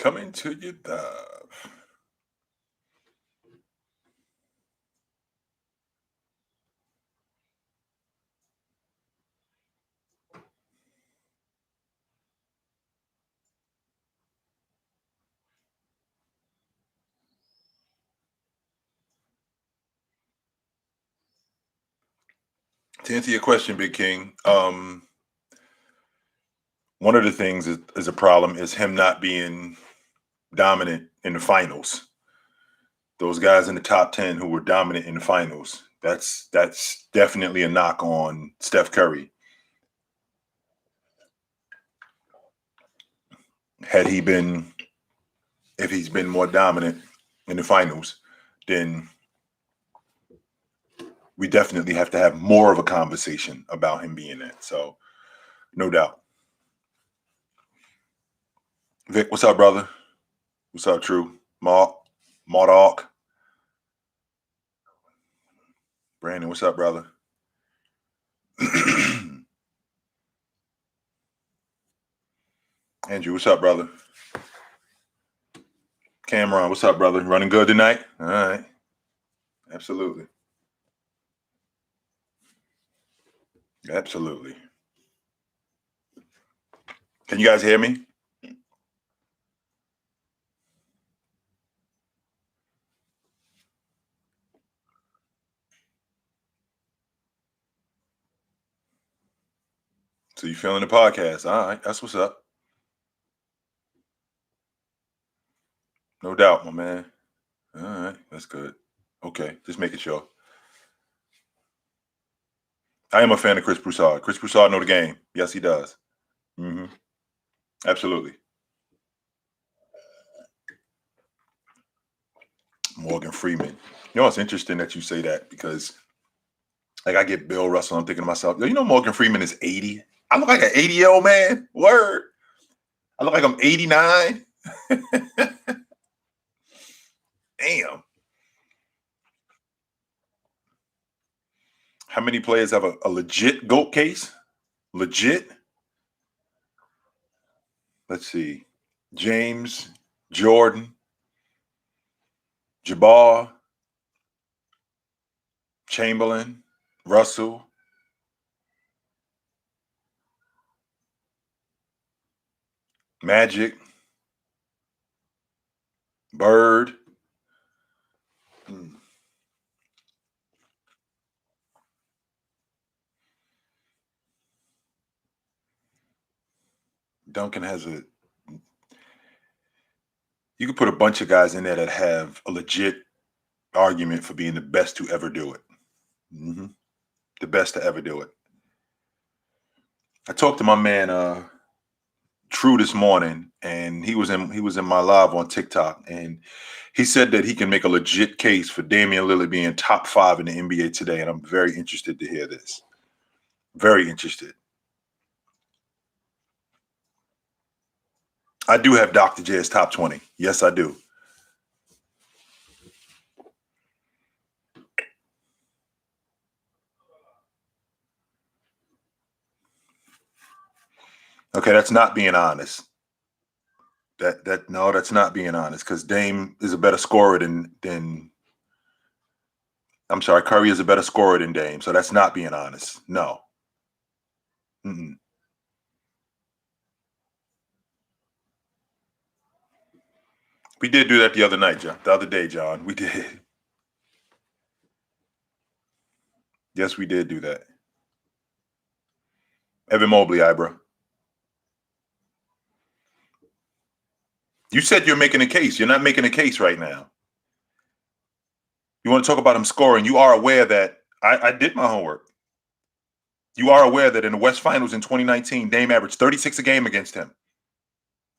Coming to you live. To answer your question, Big King, one of the things is a problem is him not being dominant in the finals. Those guys in the top 10 who were dominant in the finals, that's definitely a knock on Steph Curry. If he's been more dominant in the finals, then we definitely have to have more of a conversation about him being there. So, no doubt. Vic, what's up, brother? What's up, True? Mardok. Brandon, what's up, brother? Andrew, what's up, brother? Cameron, what's up, brother? Running good tonight? All right. Absolutely. Absolutely. Can you guys hear me? So you feeling the podcast? All right, that's what's up. No doubt, my man. All right, that's good. Okay, just making sure. I am a fan of Chris Broussard. Chris Broussard know the game. Yes, he does. Mm-hmm. Absolutely. Morgan Freeman. You know, it's interesting that you say that because, like, I get Bill Russell. I'm thinking to myself, yo, you know, Morgan Freeman is 80. I look like an 80-year-old man. Word. I look like I'm 89. Damn. How many players have a legit GOAT case? Legit? Let's see. James, Jordan, Jabbar, Chamberlain, Russell. Magic, Bird. Duncan has a. You could put a bunch of guys in there that have a legit argument for being the best to ever do it. Mm-hmm. The best to ever do it. I talked to my man True this morning, and he was in my live on TikTok, and he said that he can make a legit case for Damian Lillard being top 5 in the NBA today, and I'm very interested to hear this. Very interested. I do have Dr. J as top 20. Yes, I do. Okay, that's not being honest. That's not being honest, because Dame is a better scorer than I'm sorry, Curry is a better scorer than Dame, so that's not being honest. No. Mm-mm. We did do that the other night, John. The other day, John. We did. Yes, we did do that. Evan Mobley, Ibra. You said you're making a case. You're not making a case right now. You want to talk about him scoring. You are aware that I did my homework. You are aware that in the West Finals in 2019, Dame averaged 36 a game against him.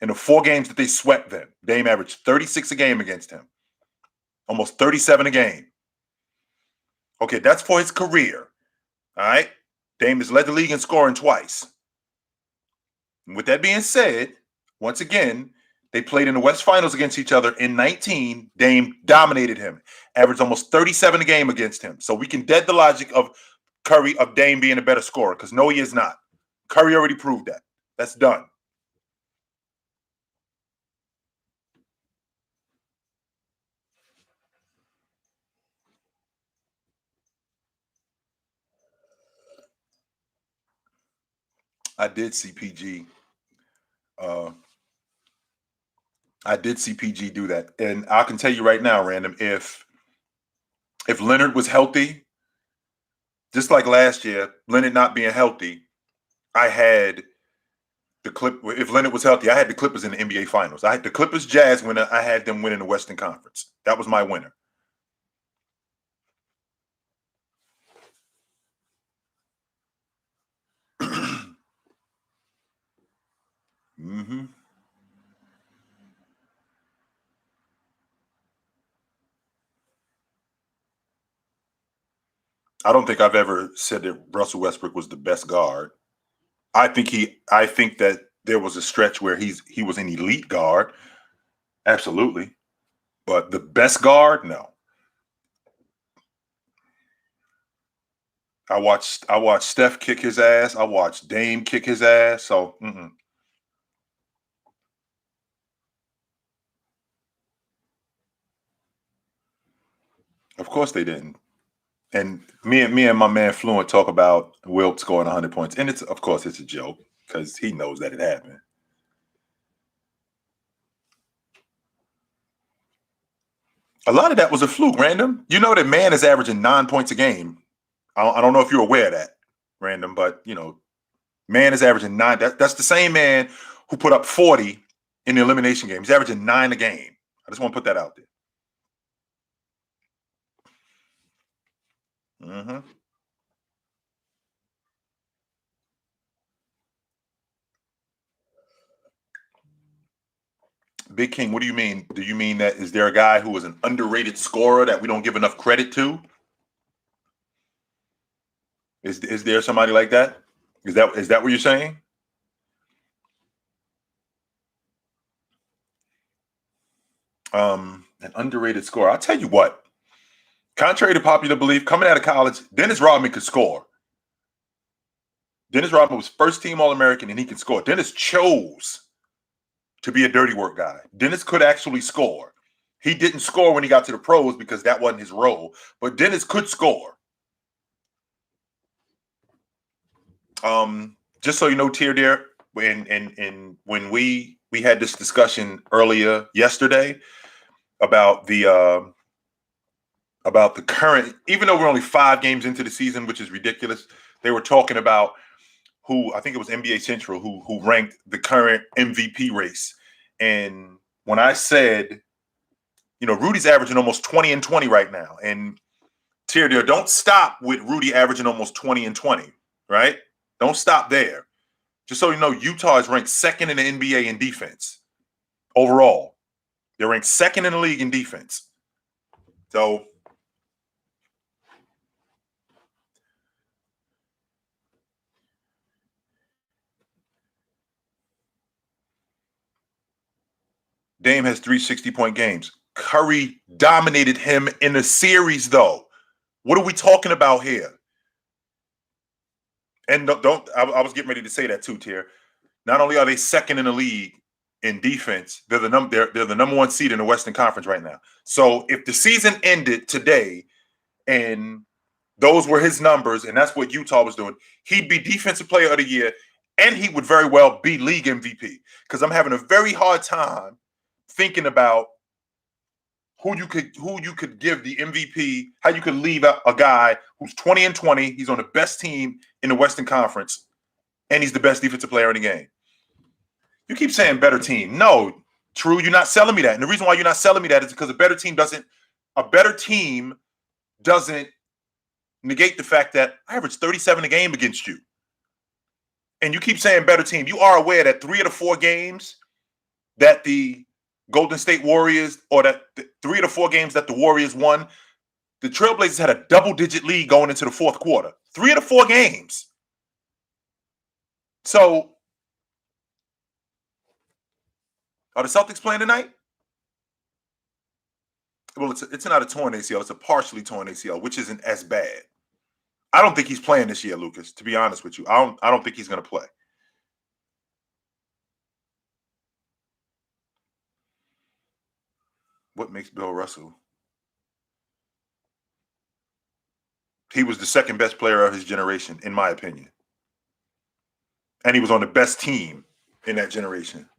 In the 4 games that they swept them, Dame averaged 36 a game against him. Almost 37 a game. Okay, that's for his career. All right? Dame has led the league in scoring twice. And with that being said, once again, they played in the West Finals against each other in 19. Dame dominated him, averaged almost 37 a game against him. So we can dead the logic of Dame being a better scorer, because no, he is not. Curry already proved that. That's done. I did see PG. I did see PG do that, and I can tell you right now, Random, if Leonard was healthy, just like last year, Leonard not being healthy, I had the Clip. If Leonard was healthy, I had the Clippers in the NBA Finals. I had the Clippers Jazz winner. I had them winning the Western Conference. That was my winner. Mm-hmm. I don't think I've ever said that Russell Westbrook was the best guard. I think that there was a stretch where he was an elite guard, absolutely. But the best guard, no. I watched Steph kick his ass. I watched Dame kick his ass. So, of course they didn't. And me and my man Fluent talk about Wilt scoring 100 points, and it's of course it's a joke because he knows that it happened. A lot of that was a fluke, Random. You know that man is averaging 9 points a game. I don't know if you're aware of that, Random, but man is averaging nine. That's the same man who put up 40 in the elimination game. He's averaging 9 a game. I just want to put that out there. Mm-hmm. Big King, what do you mean? Do you mean that is there a guy who is an underrated scorer that we don't give enough credit to? Is there somebody like that? Is that what you're saying? An underrated scorer. I'll tell you what. Contrary to popular belief, coming out of college, Dennis Rodman could score. Dennis Rodman was first team All American and he can score. Dennis chose to be a dirty work guy. Dennis could actually score. He didn't score when he got to the pros because that wasn't his role, but Dennis could score. Just so you know, Tier there, when we had this discussion earlier yesterday about the current, even though we're only 5 games into the season, which is ridiculous, they were talking about who I think it was NBA Central who ranked the current MVP race. And when I said, Rudy's averaging almost 20 and 20 right now. And Tier there, don't stop with Rudy averaging almost 20 and 20, right? Don't stop there. Just so you know, Utah is ranked second in the NBA in defense overall. They're ranked second in the league in defense. So Dame has 3 60-point games. Curry dominated him in the series, though. What are we talking about here? And I was getting ready to say that too, Tier. Not only are they second in the league in defense, they're the number one seed in the Western Conference right now. So if the season ended today and those were his numbers, and that's what Utah was doing, he'd be Defensive Player of the Year, and he would very well be League MVP. Because I'm having a very hard time thinking about who you could give the MVP, how you could leave a guy who's 20 and 20, he's on the best team in the Western Conference, and he's the best defensive player in the game. You keep saying better team. No, True, you're not selling me that. And the reason why you're not selling me that is because a better team doesn't negate the fact that I averaged 37 a game against you. And you keep saying better team. You are aware that 3 of the 4 games that the Golden State Warriors, or that 3 of the 4 games that the Warriors won, the Trailblazers had a double-digit lead going into the fourth quarter. 3 of the 4 games. So, are the Celtics playing tonight? Well, it's not a torn ACL. It's a partially torn ACL, which isn't as bad. I don't think he's playing this year, Lucas. To be honest with you, I don't think he's going to play. What makes Bill Russell? He was the second best player of his generation, in my opinion. And he was on the best team in that generation.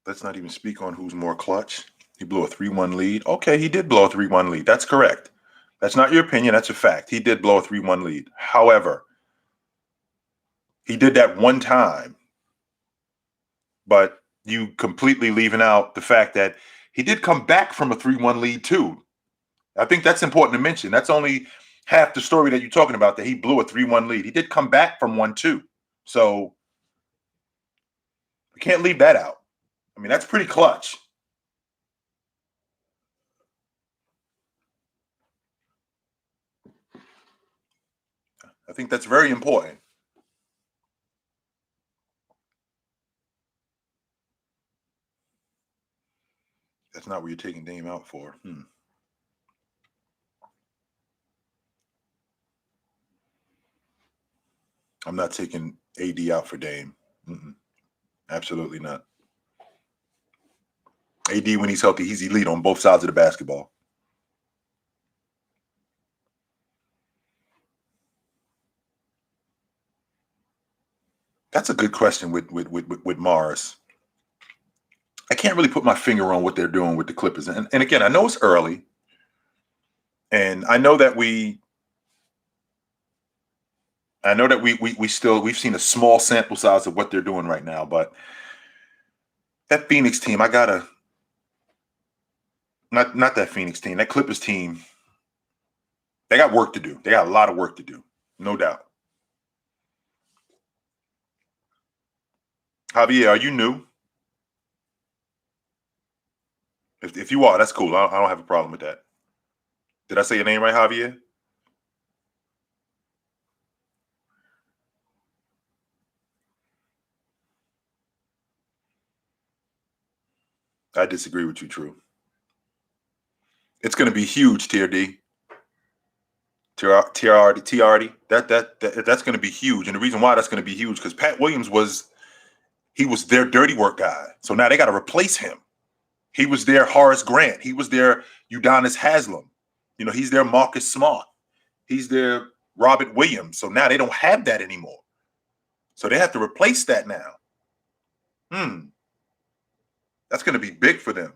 Let's not even speak on who's more clutch. He blew a 3-1 lead. Okay, he did blow a 3-1 lead. That's correct. That's not your opinion. That's a fact. He did blow a 3-1 lead. However, he did that one time, but you completely leaving out the fact that he did come back from a 3-1 lead too. I think that's important to mention. That's only half the story that you're talking about, that he blew a 3-1 lead. He did come back from 1-2. So we can't leave that out. I mean, that's pretty clutch. I think that's very important. That's not what you're taking Dame out for. I'm not taking AD out for Dame. Absolutely not. AD, when he's healthy, he's elite on both sides of the basketball. That's a good question with Mars. I can't really put my finger on what they're doing with the Clippers. And again, I know it's early. And I know that we've seen a small sample size of what they're doing right now, but that Phoenix team, I gotta not that Phoenix team, that Clippers team, they got work to do. They got a lot of work to do, no doubt. Javier, are you new? If you are, that's cool. I don't have a problem with that. Did I say your name right, Javier? I disagree with you, True. It's going to be huge, TRD. TRD. That's going to be huge. And the reason why that's going to be huge, because Pat Williams was their dirty work guy. So now they got to replace him. He was their Horace Grant. He was their Udonis Haslem. He's their Marcus Smart. He's their Robert Williams. So now they don't have that anymore. So they have to replace that now. That's going to be big for them.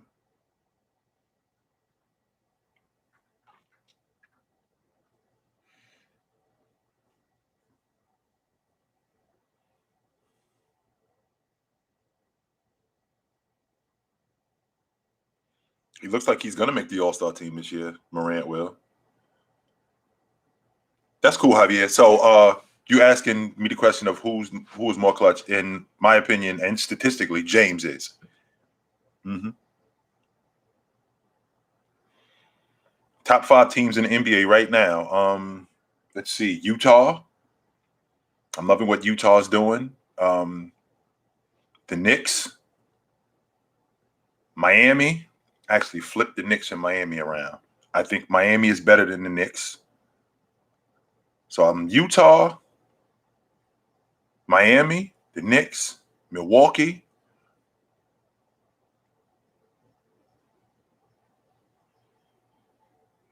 He looks like he's going to make the All-Star team this year. Morant will. That's cool, Javier. So you asking me the question of who is more clutch? In my opinion, and statistically, James is. Top 5 teams in the NBA right now. Let's see. Utah. I'm loving what Utah is doing. The Knicks. Miami. Actually flipped the Knicks and Miami around. I think Miami is better than the Knicks. So I'm Utah, Miami, the Knicks, Milwaukee.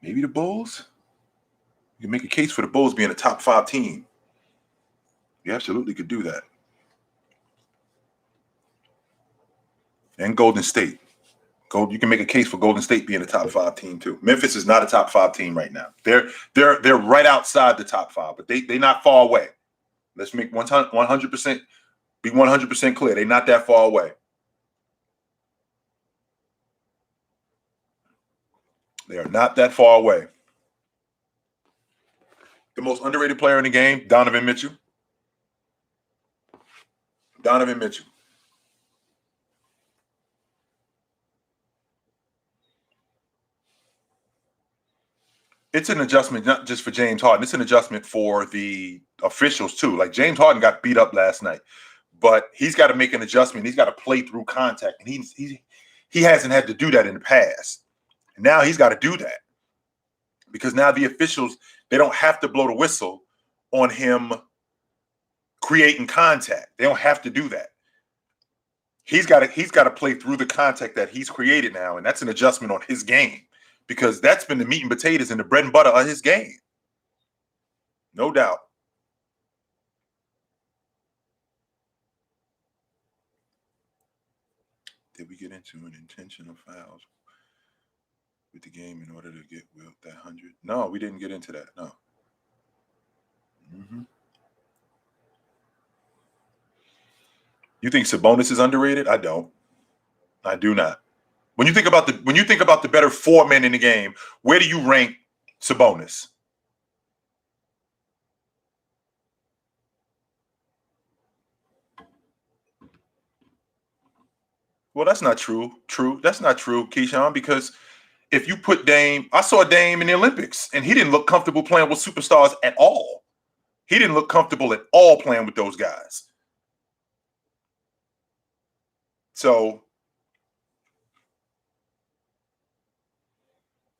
Maybe the Bulls. You can make a case for the Bulls being a top 5 team. You absolutely could do that. And Golden State. You can make a case for Golden State being a top 5 team too. Memphis is not a top 5 team right now. They're right outside the top 5, but they're not far away. Let's make 100% be 100% clear. They're not that far away. They are not that far away. The most underrated player in the game, Donovan Mitchell. Donovan Mitchell. It's an adjustment not just for James Harden. It's an adjustment for the officials too. Like James Harden got beat up last night, but he's got to make an adjustment. He's got to play through contact, and he hasn't had to do that in the past. And now he's got to do that because now the officials, they don't have to blow the whistle on him creating contact. They don't have to do that. He's got to play through the contact that he's created now, and that's an adjustment on his game because that's been the meat and potatoes and the bread and butter of his game, no doubt. Did we get into an intentional fouls with the game in order to get Wilt that 100? No, we didn't get into that. No. You think Sabonis is underrated? I don't. I do not. When you think about the better 4 men in the game, where do you rank Sabonis? Well, that's not true. That's not true, Keyshawn, because if you put Dame, I saw Dame in the Olympics, and he didn't look comfortable playing with superstars at all. He didn't look comfortable at all playing with those guys. So,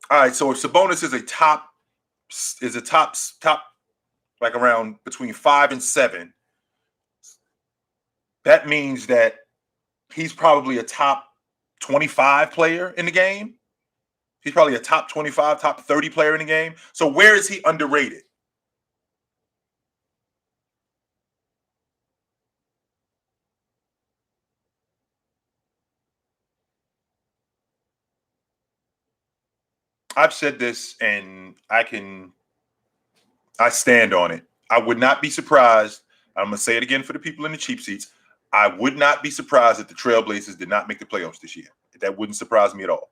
all right. So if Sabonis is a top, like around between 5 and 7, that means that he's probably a top 25 player in the game. He's probably a top 25, top 30 player in the game. So where is he underrated? I've said this and I stand on it. I would not be surprised. I'm going to say it again for the people in the cheap seats. I would not be surprised if the Trailblazers did not make the playoffs this year. That wouldn't surprise me at all.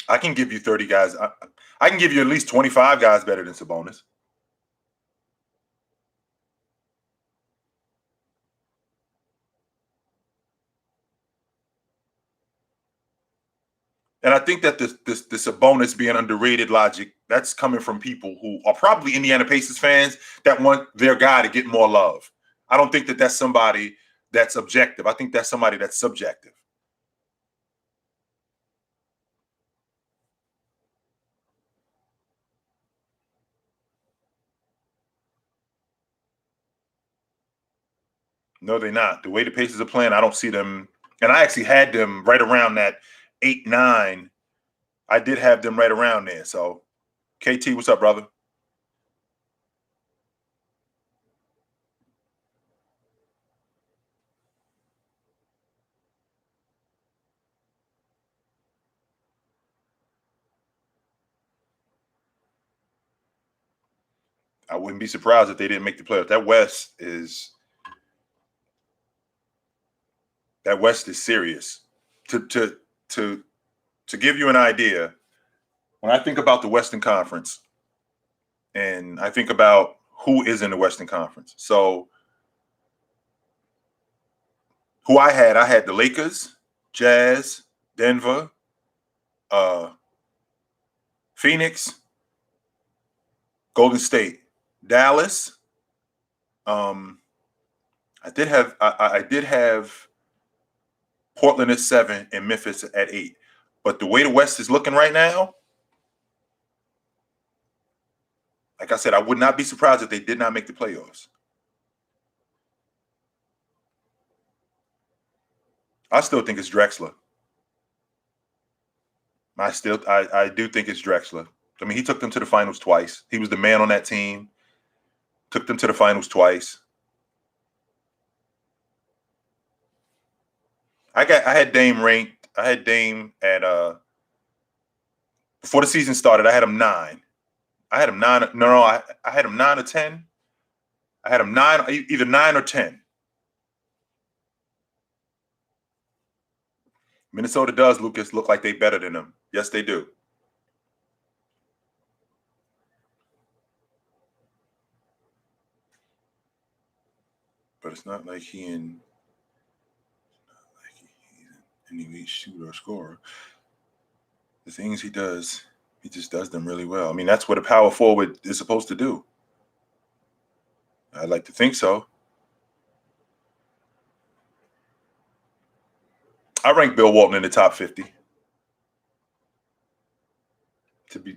I can give you 30 guys. I can give you at least 25 guys better than Sabonis. And I think that this Sabonis being underrated logic, that's coming from people who are probably Indiana Pacers fans that want their guy to get more love. I don't think that that's somebody that's objective. I think that's somebody that's subjective. No, they're not. The way the Pacers are playing, I don't see them. And I actually had them right around that 8-9. I did have them right around there. So, KT, what's up, brother? I wouldn't be surprised if they didn't make the playoffs. That West is serious. To give you an idea, when I think about the Western Conference, and I think about who is in the Western Conference. So, who I had the Lakers, Jazz, Denver, Phoenix, Golden State, Dallas. I did have Portland at 7 and Memphis at 8. But the way the West is looking right now, like I said, I would not be surprised if they did not make the playoffs. I still think it's Drexler. I do think it's Drexler. I mean, he took them to the finals twice. He was the man on that team. Took them to the finals twice. I had Dame ranked. I had Dame at before the season started. I had him 9. I had him 9. No, I had him 9 or 10. I had him 9, either 9 or 10. Minnesota does, Lucas, look like they better than them. Yes, they do. But it's not like he's an elite shooter or scorer. The things he does, he just does them really well. I mean, that's what a power forward is supposed to do. I'd like to think so. I rank Bill Walton in the top 50.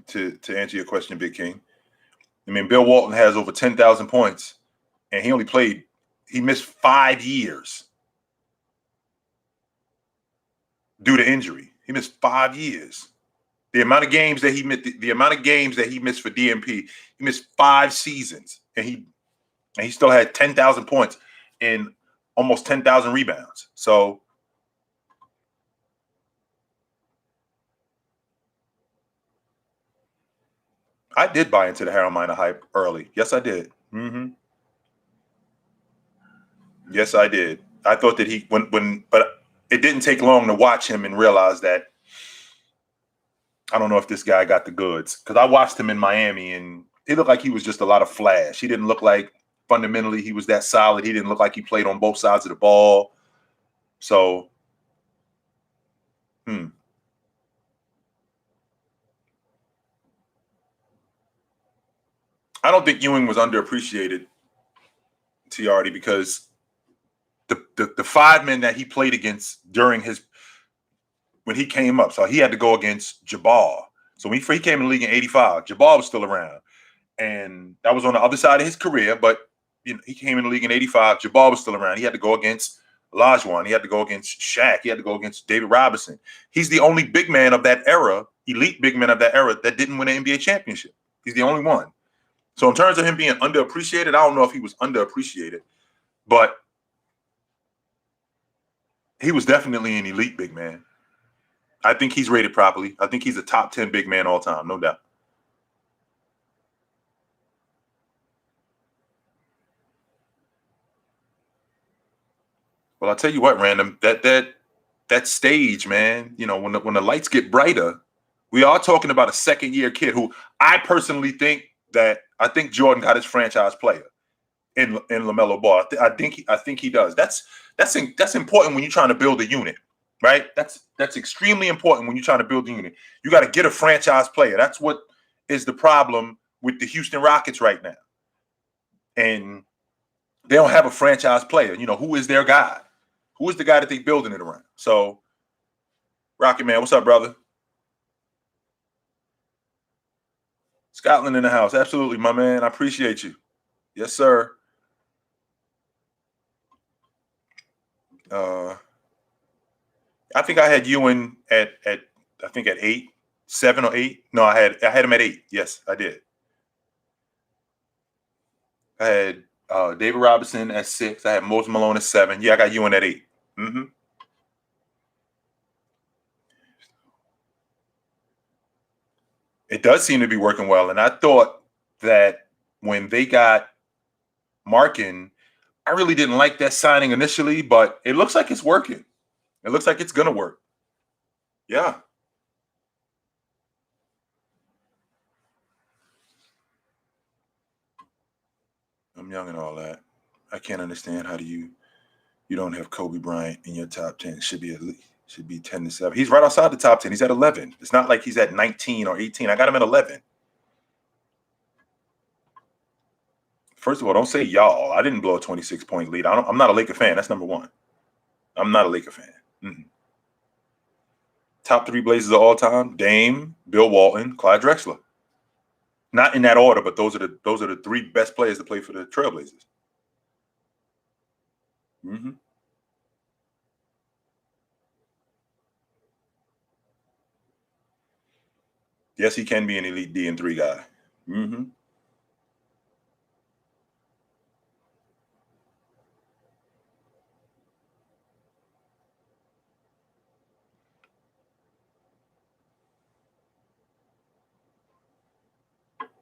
To answer your question, Big King. I mean, Bill Walton has over 10,000 points, and he missed 5 years due to injury. He missed 5 years. The amount of games that he missed for DMP, he missed 5 seasons, and he still had 10,000 points and almost 10,000 rebounds. So I did buy into the Harold Miner hype early. Yes, I did. Yes, I did. I thought that but it didn't take long to watch him and realize that I don't know if this guy got the goods, because I watched him in Miami and he looked like he was just a lot of flash. He didn't look like fundamentally he was that solid. He didn't look like he played on both sides of the ball. So, I don't think Ewing was underappreciated, Tiardi, because the 5 men that he played against when he came up, so he had to go against Jabbar. So when he came in the league in '85, Jabbar was still around, and that was on the other side of his career. But he came in the league in '85. Jabbar was still around. He had to go against Olajuwon. He had to go against Shaq. He had to go against David Robinson. He's the only big man of that era, elite big man of that era, that didn't win an NBA championship. He's the only one. So in terms of him being underappreciated, I don't know if he was underappreciated, but he was definitely an elite big man. I think he's rated properly. I think he's a top 10 big man all time, no doubt. Well, I'll tell you what, Random, that stage, man, when the lights get brighter, we are talking about a second-year kid who I personally think Jordan got his franchise player in LaMelo Ball. I think he does. That's important when you're trying to build a unit, right? That's extremely important when you're trying to build a unit. You got to get a franchise player. That's what is the problem with the Houston Rockets right now. And they don't have a franchise player. Who is their guy? Who is the guy that they're building it around? So, Rocket Man, what's up, brother? Scotland in the house. Absolutely, my man. I appreciate you. Yes, sir. I think I had Ewing at 8, 7 or 8. No, I had him at 8. Yes, I did. I had David Robinson at 6. I had Moses Malone at 7. Yeah, I got Ewing at 8. It does seem to be working well. And I thought that when they got Markin, I really didn't like that signing initially, but it looks like it's working. It looks like it's going to work. Yeah. I'm young and all that. I can't understand how you don't have Kobe Bryant in your top 10. It should be 10 to 7. He's right outside the top 10. He's at 11. It's not like he's at 19 or 18. I got him at 11. First of all, don't say y'all. I didn't blow a 26-point lead. I'm not a Laker fan. That's number one. I'm not a Laker fan. Top 3 Blazers of all time: Dame, Bill Walton, Clyde Drexler. Not in that order, but those are the 3 best players to play for the Trailblazers. Yes, he can be an elite D and 3 guy.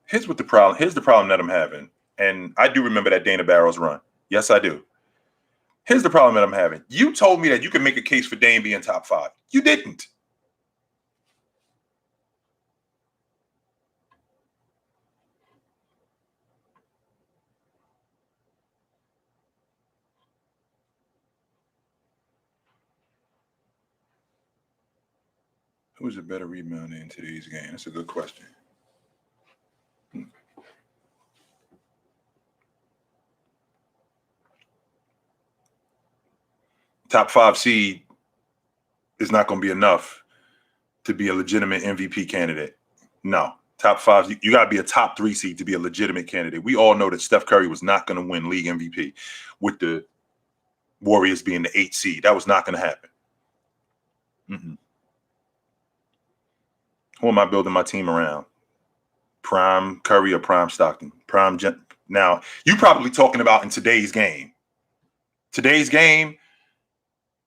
Here's the problem that I'm having. And I do remember that Dana Barros run. Yes, I do. Here's the problem that I'm having. You told me that you could make a case for Dame being top 5. You didn't. Who's a better rebounder in today's game? That's a good question. Top 5 seed is not going to be enough to be a legitimate MVP candidate. No. Top 5, you got to be a top 3 seed to be a legitimate candidate. We all know that Steph Curry was not going to win league MVP with the Warriors being the 8th seed. That was not going to happen. Who am I building my team around? Prime Curry or Prime Stockton? Now, you probably talking about in today's game. Today's game,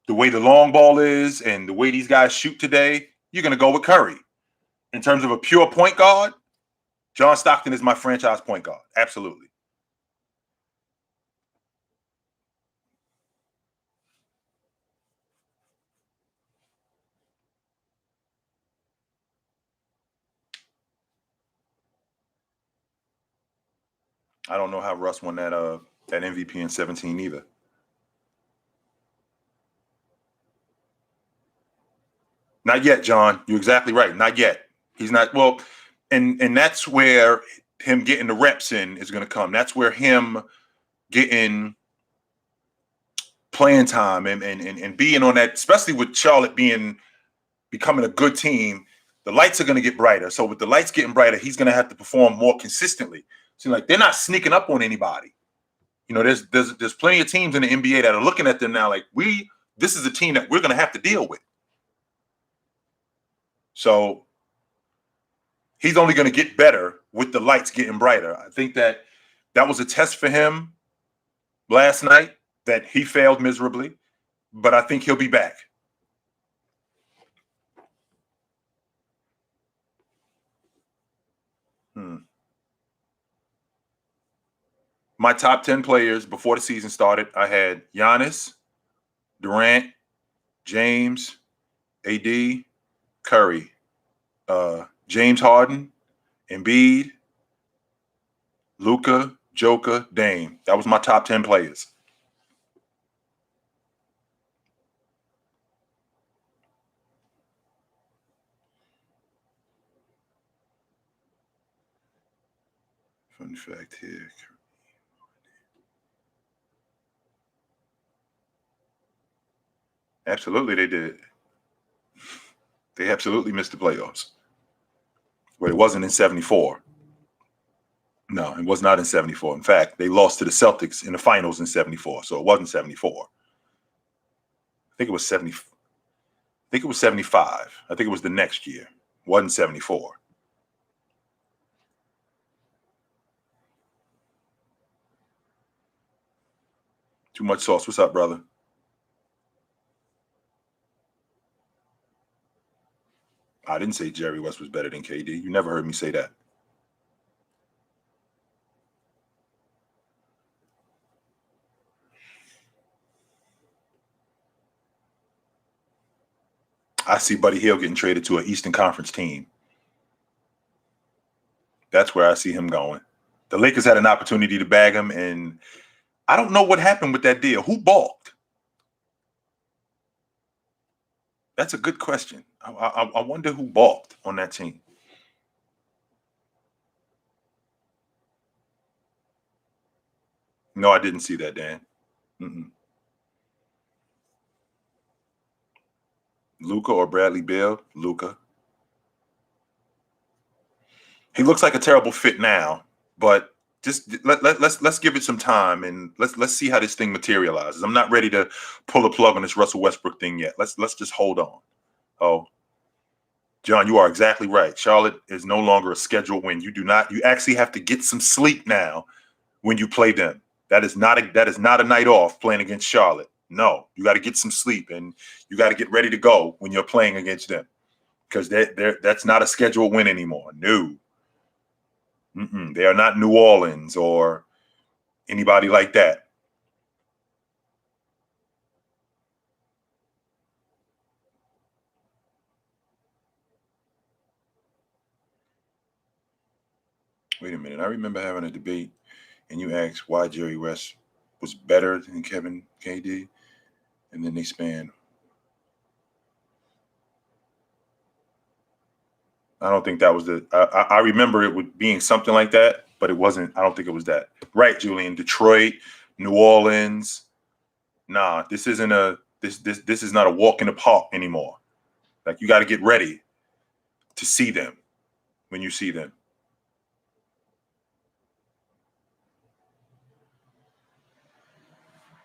the way the long ball is and the way these guys shoot today, you're going to go with Curry. In terms of a pure point guard, John Stockton is my franchise point guard. Absolutely. I don't know how Russ won that MVP in 17 either. Not yet, John. You're exactly right. Not yet. He's not. Well, and that's where him getting the reps in is going to come. That's where him getting playing time and being on that, especially with Charlotte becoming a good team, the lights are going to get brighter. So with the lights getting brighter, he's going to have to perform more consistently. So like they're not sneaking up on anybody. You know, there's plenty of teams in the NBA that are looking at them now like this is a team that we're going to have to deal with. So he's only going to get better with the lights getting brighter. I think that was a test for him last night that he failed miserably, but I think he'll be back. My top 10 players before the season started, I had Giannis, Durant, James, AD, Curry, James Harden, Embiid, Luka, Joker, Dame. That was my top 10 players. Fun fact here. Absolutely, they did. They absolutely missed the playoffs. But it wasn't in 74. No, it was not in 74. In fact, they lost to the Celtics in the finals in 74. So it wasn't 74. I think it was 70. I think it was 75. I think it was the next year. It wasn't 74. Too much sauce. What's up, brother? I didn't say Jerry West was better than KD. You never heard me say that. I see Buddy Hield getting traded to an Eastern Conference team. That's where I see him going. The Lakers had an opportunity to bag him, and I don't know what happened with that deal. Who balked? That's a good question. I wonder who balked on that team. No, I didn't see that, Dan. Luka or Bradley Beal? Luka. He looks like a terrible fit now, but just let's give it some time and let's see how this thing materializes. I'm not ready to pull a plug on this Russell Westbrook thing yet. Let's just hold on. Oh, John, you are exactly right. Charlotte is no longer a scheduled win. You actually have to get some sleep now when you play them. That is not a night off playing against Charlotte. No, you got to get some sleep and you got to get ready to go when you're playing against them because that's not a scheduled win anymore. No. They are not New Orleans or anybody like that. Wait a minute. I remember having a debate and you asked why Jerry West was better than Kevin KD. And then they span. I don't think that was I remember it being something like that, but it wasn't. I don't think it was that. Right, Julian. Detroit, New Orleans. Nah, this isn't this is not a walk in the park anymore. Like, you got to get ready to see them when you see them.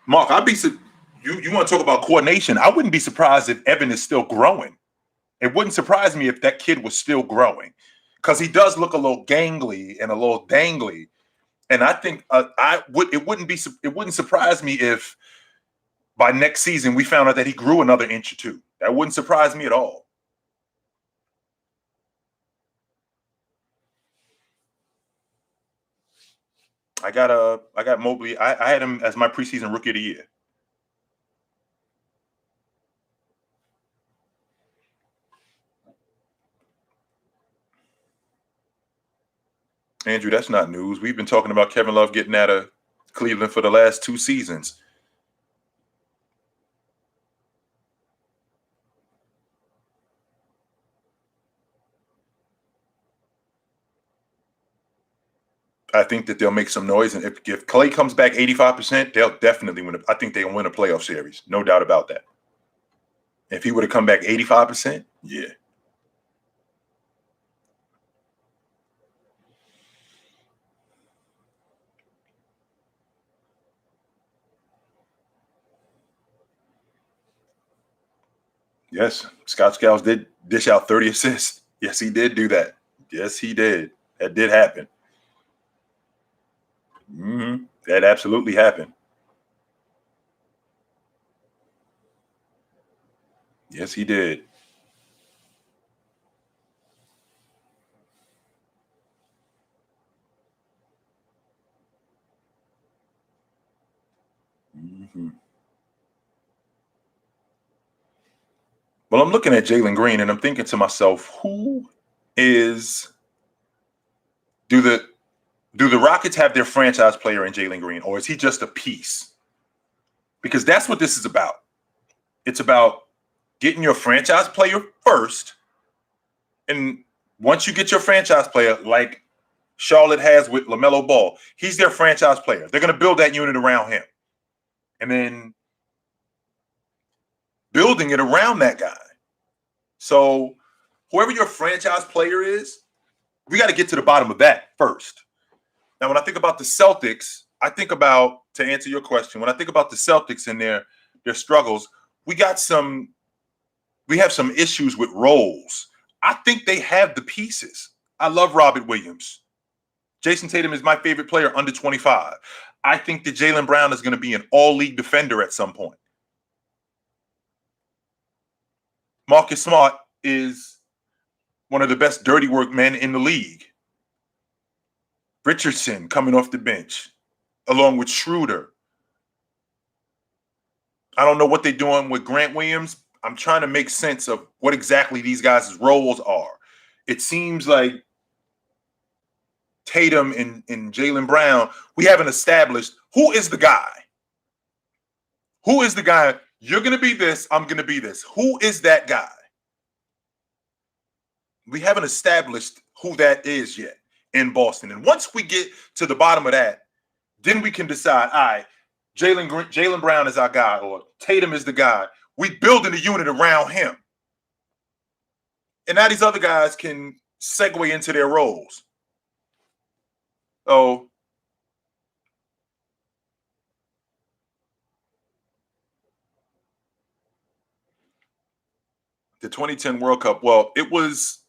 Mark, you want to talk about coordination? I wouldn't be surprised if Evan is still growing. It wouldn't surprise me if that kid was still growing, because he does look a little gangly and a little dangly. And I think it wouldn't surprise me if by next season we found out that he grew another inch or two. That wouldn't surprise me at all. I got Mobley. I had him as my preseason rookie of the year. Andrew, that's not news. We've been talking about Kevin Love getting out of Cleveland for the last 2 seasons. I think that they'll make some noise, and if Clay comes back 85%, they'll definitely win. I think they'll win a playoff series, no doubt about that. If he would have come back 85%, yeah. Yes, Scott Skiles did dish out 30 assists. Yes, he did do that. Yes, he did. That did happen. That absolutely happened. Yes, he did. Well, I'm looking at Jalen Green and I'm thinking to myself, do the Rockets have their franchise player in Jalen Green, or is he just a piece? Because that's what this is about. It's about getting your franchise player first. And once you get your franchise player, like Charlotte has with LaMelo Ball, he's their franchise player. They're going to build that unit around him. And then building it around that guy. So whoever your franchise player is, we got to get to the bottom of that first. Now, when I think about the Celtics, to answer your question, when I think about the Celtics and their struggles, we have some issues with roles. I think they have the pieces. I love Robert Williams. Jason Tatum is my favorite player under 25. I think that Jaylen Brown is going to be an all-league defender at some point. Marcus Smart is one of the best dirty work men in the league. Richardson coming off the bench, along with Schroeder. I don't know what they're doing with Grant Williams. I'm trying to make sense of what exactly these guys' roles are. It seems like Tatum and Jaylen Brown, we haven't established who is the guy. Who is the guy? You're going to be this, I'm going to be this. Who is that guy? We haven't established who that is yet in Boston. And once we get to the bottom of that, then we can decide, all right, Jaylen Brown is our guy, or Tatum is the guy. We building a unit around him. And now these other guys can segue into their roles. So the 2010 World Cup, well, it was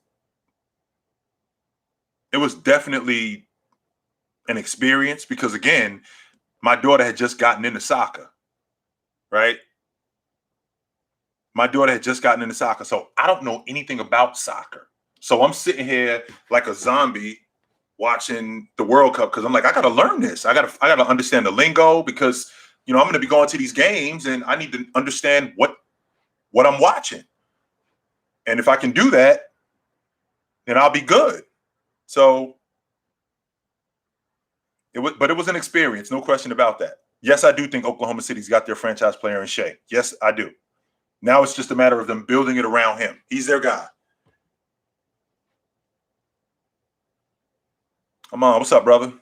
definitely an experience because, again, my daughter had just gotten into soccer, right? My daughter had just gotten into soccer, so I don't know anything about soccer. So I'm sitting here like a zombie watching the World Cup because I'm like, I got to learn this. I got to understand the lingo because, I'm going to be going to these games and I need to understand what I'm watching. And if I can do that, then I'll be good. So it was an experience, no question about that. Yes, I do think Oklahoma City's got their franchise player in Shea. Yes, I do. Now it's just a matter of them building it around him. He's their guy. Come on, what's up, brother?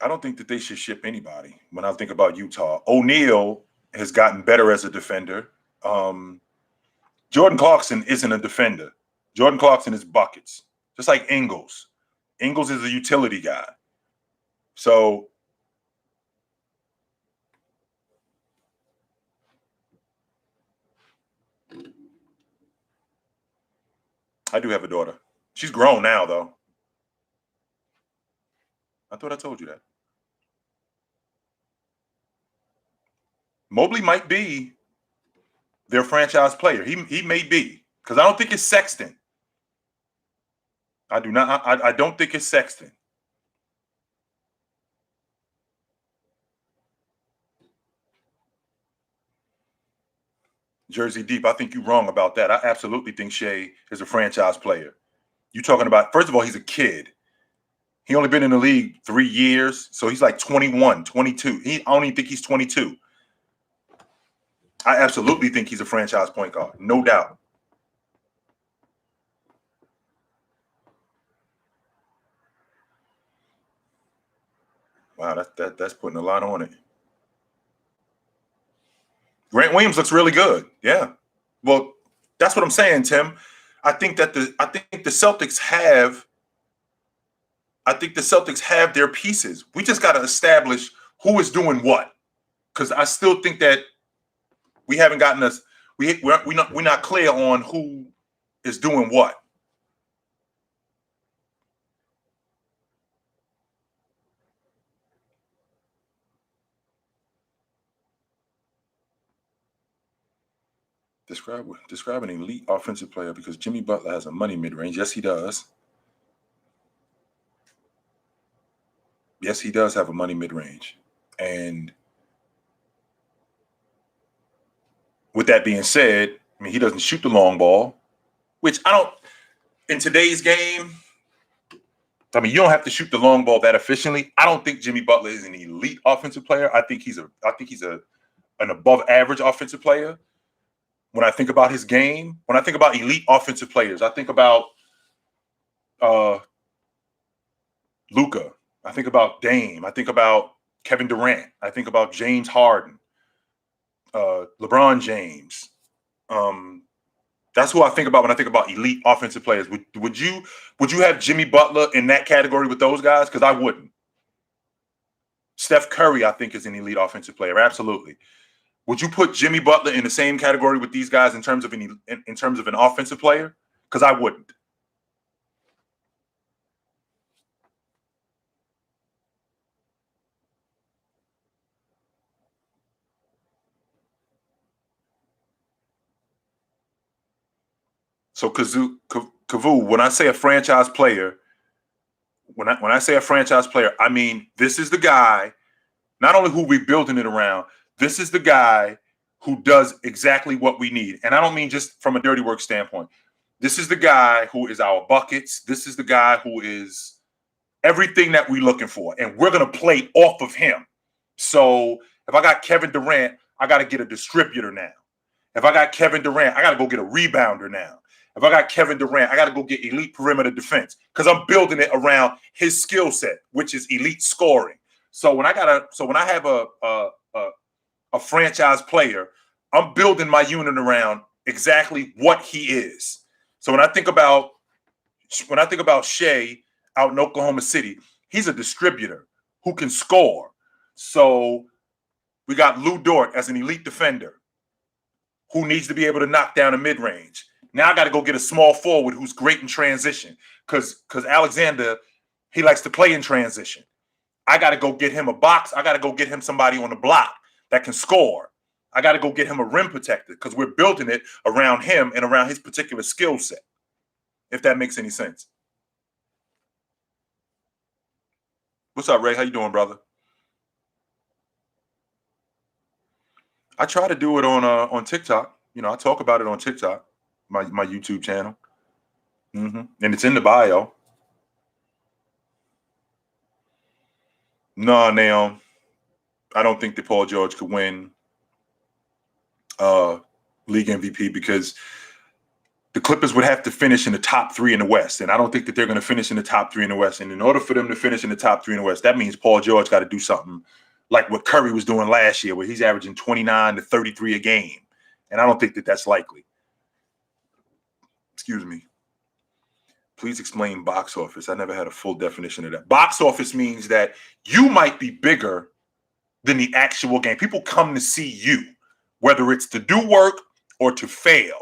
I don't think that they should ship anybody. When I think about Utah, O'Neal has gotten better as a defender. Jordan Clarkson isn't a defender. Jordan Clarkson is buckets, just like Ingles. Ingles is a utility guy. So I do have a daughter. She's grown now, though. I thought I told you that. Mobley might be their franchise player. He may be, because I don't think it's Sexton. I do not. I don't think it's Sexton. Jersey Deep, I think you're wrong about that. I absolutely think Shea is a franchise player. You talking about, first of all, he's a kid. He only been in the league 3 years, so he's like 21, 22. I don't even think he's 22. I absolutely think he's a franchise point guard, no doubt. Wow, that's putting a lot on it. Grant Williams looks really good. Yeah. Well, that's what I'm saying, Tim. I think the Celtics have their pieces. We just got to establish who is doing what. Because I still think that we haven't gotten us. We're not clear on who is doing what. Describe an elite offensive player, because Jimmy Butler has a money mid-range. Yes, he does. Yes, he does have a money mid-range. And with that being said, I mean, he doesn't shoot the long ball, which I don't. In today's game, I mean, you don't have to shoot the long ball that efficiently. I don't think Jimmy Butler is an elite offensive player. I think he's an above average offensive player. When I think about his game, when I think about elite offensive players, I think about Luka. I think about Dame. I think about Kevin Durant. I think about James Harden, LeBron James. That's who I think about when I think about elite offensive players. Would you have Jimmy Butler in that category with those guys? Because I wouldn't. Steph Curry, I think, is an elite offensive player. Absolutely. Would you put Jimmy Butler in the same category with these guys in terms of an offensive player? Because I wouldn't. So Kavu, when I say a franchise player, when I say a franchise player, I mean this is the guy. Not only who we're building it around, this is the guy who does exactly what we need. And I don't mean just from a dirty work standpoint. This is the guy who is our buckets. This is the guy who is everything that we're looking for. And we're going to play off of him. So if I got Kevin Durant, I got to get a distributor now. If I got Kevin Durant, I got to go get a rebounder now. If I got Kevin Durant, I got to go get elite perimeter defense, because I'm building it around his skill set, which is elite scoring. So when I have a franchise player, I'm building my unit around exactly what he is. So when I think about Shea out in Oklahoma City, he's a distributor who can score. So we got Lou Dort as an elite defender who needs to be able to knock down a mid-range. Now I got to go get a small forward who's great in transition, because Alexander, he likes to play in transition. I got to go get him a box. I got to go get him somebody on the block that can score. I got to go get him a rim protector, because we're building it around him and around his particular skill set, if that makes any sense. What's up, Ray? How you doing, brother? I try to do it on TikTok. You know, I talk about it on TikTok, my YouTube channel. And it's in the bio. No, now I don't think that Paul George could win league MVP, because the Clippers would have to finish in the top 3 in the West. And I don't think that they're going to finish in the top 3 in the West. And in order for them to finish in the top 3 in the West, that means Paul George got to do something like what Curry was doing last year, where he's averaging 29 to 33 a game. And I don't think that that's likely. Excuse me. Please explain box office. I never had a full definition of that. Box office means that you might be bigger than the actual game. People come to see you, whether it's to do work or to fail.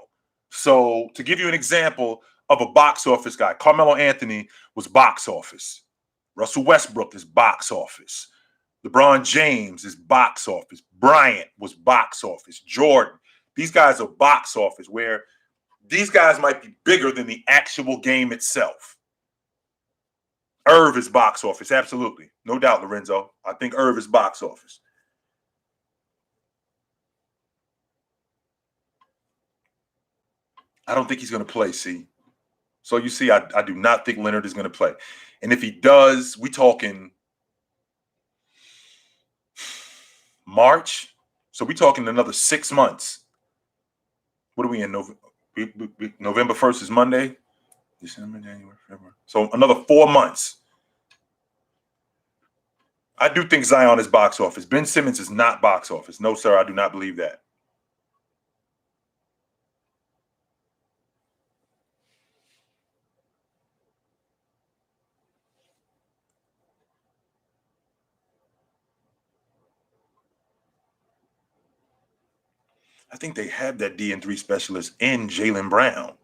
So to give you an example of a box office guy, Carmelo Anthony was box office. Russell Westbrook is box office. LeBron James is box office. Bryant was box office. Jordan. These guys are box office, where these guys might be bigger than the actual game itself. Irv is box office, absolutely. No doubt, Lorenzo. I think Irv is box office. I don't think he's going to play, see. So you see, I do not think Leonard is going to play. And if he does, we talking March. So we talking another 6 months. What are we in? November 1st is Monday. December, January, February. So another 4 months. I do think Zion is box office. Ben Simmons is not box office. No, sir, I do not believe that. I think they have that D&3 specialist in Jaylen Brown.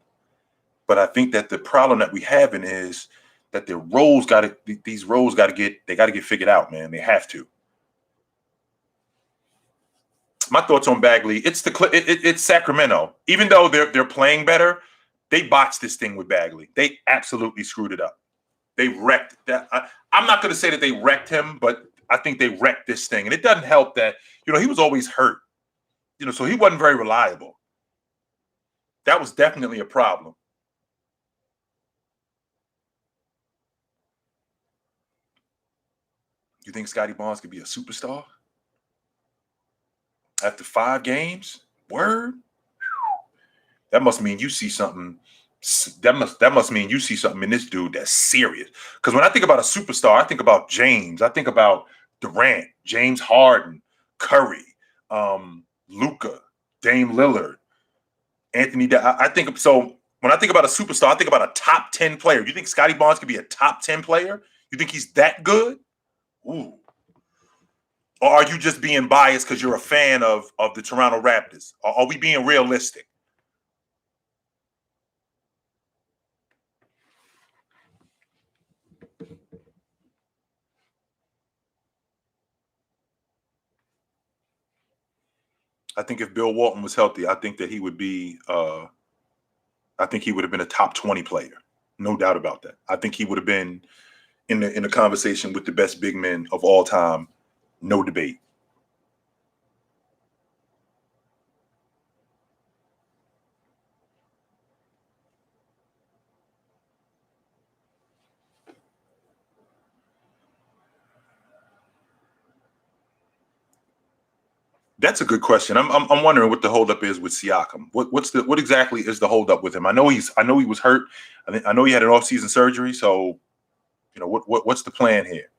But I think that the problem that we having is that these roles got to get figured out, man. They have to. My thoughts on Bagley, it's Sacramento. Even though they're playing better, they botched this thing with Bagley. They absolutely screwed it up. They wrecked that. I'm not going to say that they wrecked him, but I think they wrecked this thing. And it doesn't help that, he was always hurt. So he wasn't very reliable. That was definitely a problem. You think Scotty Barnes could be a superstar after 5 games? Word? That must mean you see something. That must mean you see something in this dude that's serious. Because when I think about a superstar, I think about James. I think about Durant, James Harden, Curry, Luka, Dame Lillard, Anthony. I think so. When I think about a superstar, I think about a top 10 player. You think Scotty Barnes could be a top 10 player? You think he's that good? Ooh. Or are you just being biased because you're a fan of the Toronto Raptors? Or are we being realistic? I think if Bill Walton was healthy, I think that he would be. I think he would have been a top 20 player, no doubt about that. I think he would have been in the conversation with the best big men of all time, no debate. That's a good question. I'm wondering what the holdup is with Siakam. What exactly is the holdup with him? I know he was hurt. I know he had an offseason surgery. So, what's the plan here?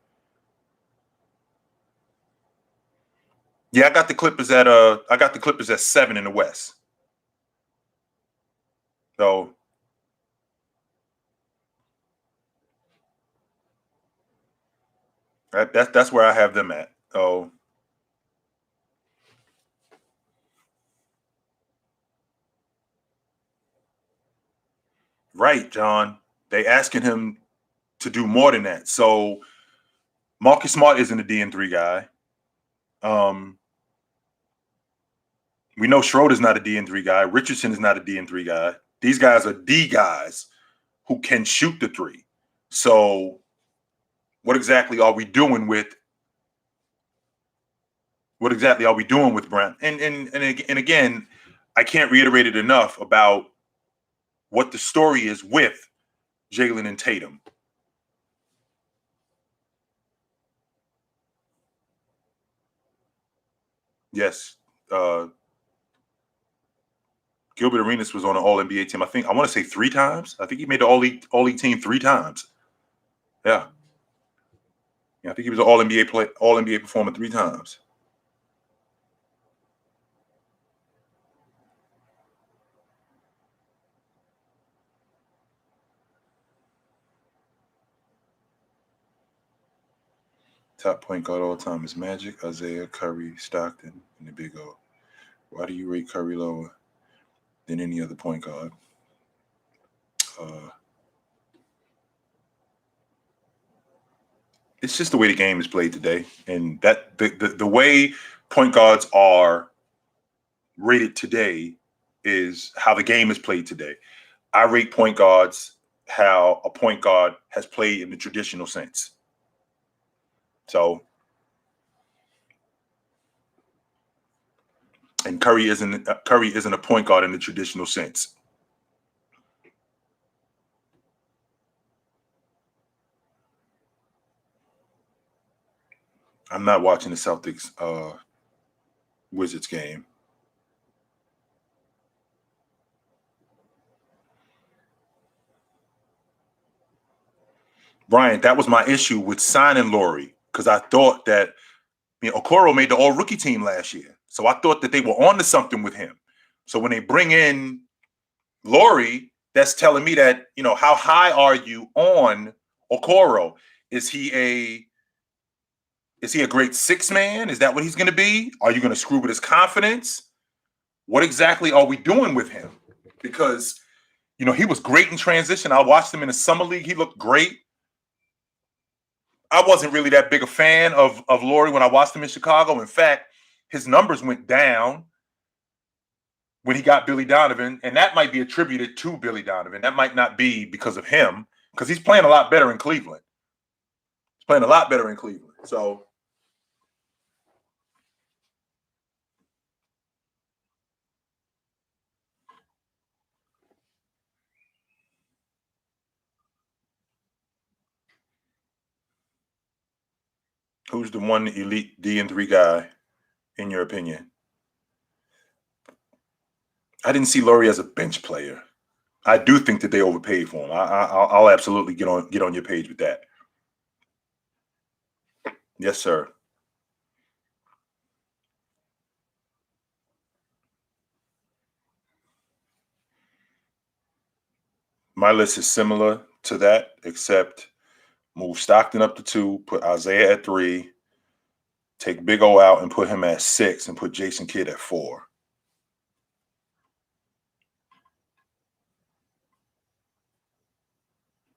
Yeah, I got the Clippers at 7 in the West. So that's where I have them at. Oh, right, John. They asking him to do more than that. So Marcus Smart isn't a DN3 guy. We know Schroeder's not a DN3 guy. Richardson is not a DN3 guy. These guys are D guys who can shoot the three. So what exactly are we doing with Brown? And again, I can't reiterate it enough about what the story is with Jalen and Tatum. Yes. Gilbert Arenas was on an All-NBA team. I want to say 3 times. I think he made the All-League team 3 times. Yeah. I think he was an All-NBA performer 3 times. Top point guard all time is Magic, Isaiah, Curry, Stockton, and the Big O. Why do you rate Curry lower than any other point guard? It's just the way the game is played today, and that the way point guards are rated today is how the game is played today. I rate point guards how a point guard has played in the traditional sense. So, and Curry isn't a point guard in the traditional sense. I'm not watching the Celtics Wizards game. Brian, that was my issue with signing Lowry, because I thought that Okoro made the all-rookie team last year. So I thought that they were on to something with him. So when they bring in Lowry, that's telling me that, how high are you on Okoro? Is he a great 6-man? Is that what he's going to be? Are you going to screw with his confidence? What exactly are we doing with him? Because, he was great in transition. I watched him in the summer league. He looked great. I wasn't really that big a fan of Lowry when I watched him in Chicago. In fact, his numbers went down when he got Billy Donovan, and that might be attributed to Billy Donovan. That might not be because of him, because he's playing a lot better in Cleveland. So who's the one elite D&3 guy, in your opinion? I didn't see Lowry as a bench player. I do think that they overpaid for him. I'll absolutely get on your page with that. Yes, sir. My list is similar to that, except move Stockton up to 2, put Isaiah at 3, take Big O out and put him at 6, and put Jason Kidd at 4.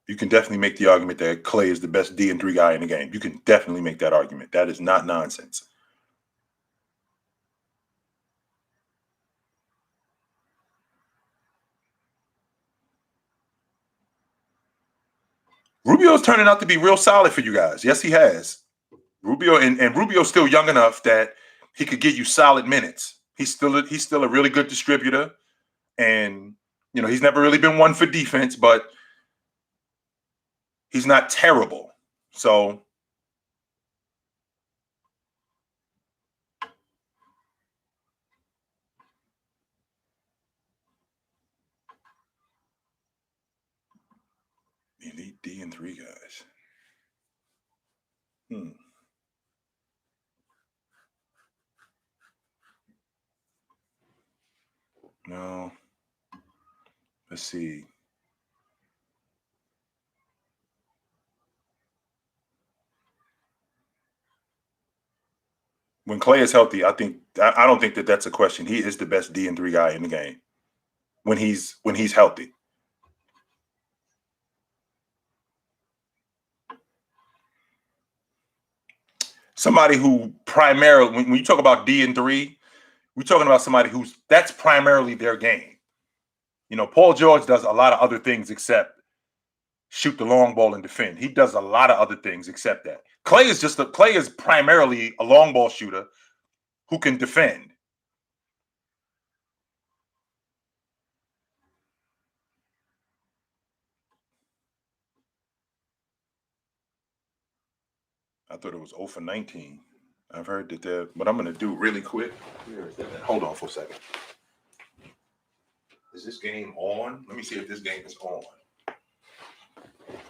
You can definitely make the argument that Clay is the best D&3 guy in the game. You can definitely make that argument. That is not nonsense. Rubio's turning out to be real solid for you guys. Yes, he has. Rubio and Rubio's still young enough that he could give you solid minutes. He's still a really good distributor, and he's never really been one for defense, but he's not terrible. So elite D&3 guys. No. Let's see. When Clay is healthy, I don't think that that's a question. He is the best D&3 guy in the game when he's healthy. Somebody who primarily, when you talk about D&3, we're talking about somebody that's primarily their game. Paul George does a lot of other things except shoot the long ball and defend. He does a lot of other things except that. Clay is primarily a long ball shooter who can defend. I thought it was 0 for 19. I've heard that but I'm going to do really quick. Hold on for a second. Is this game on? Let me see if this game is on.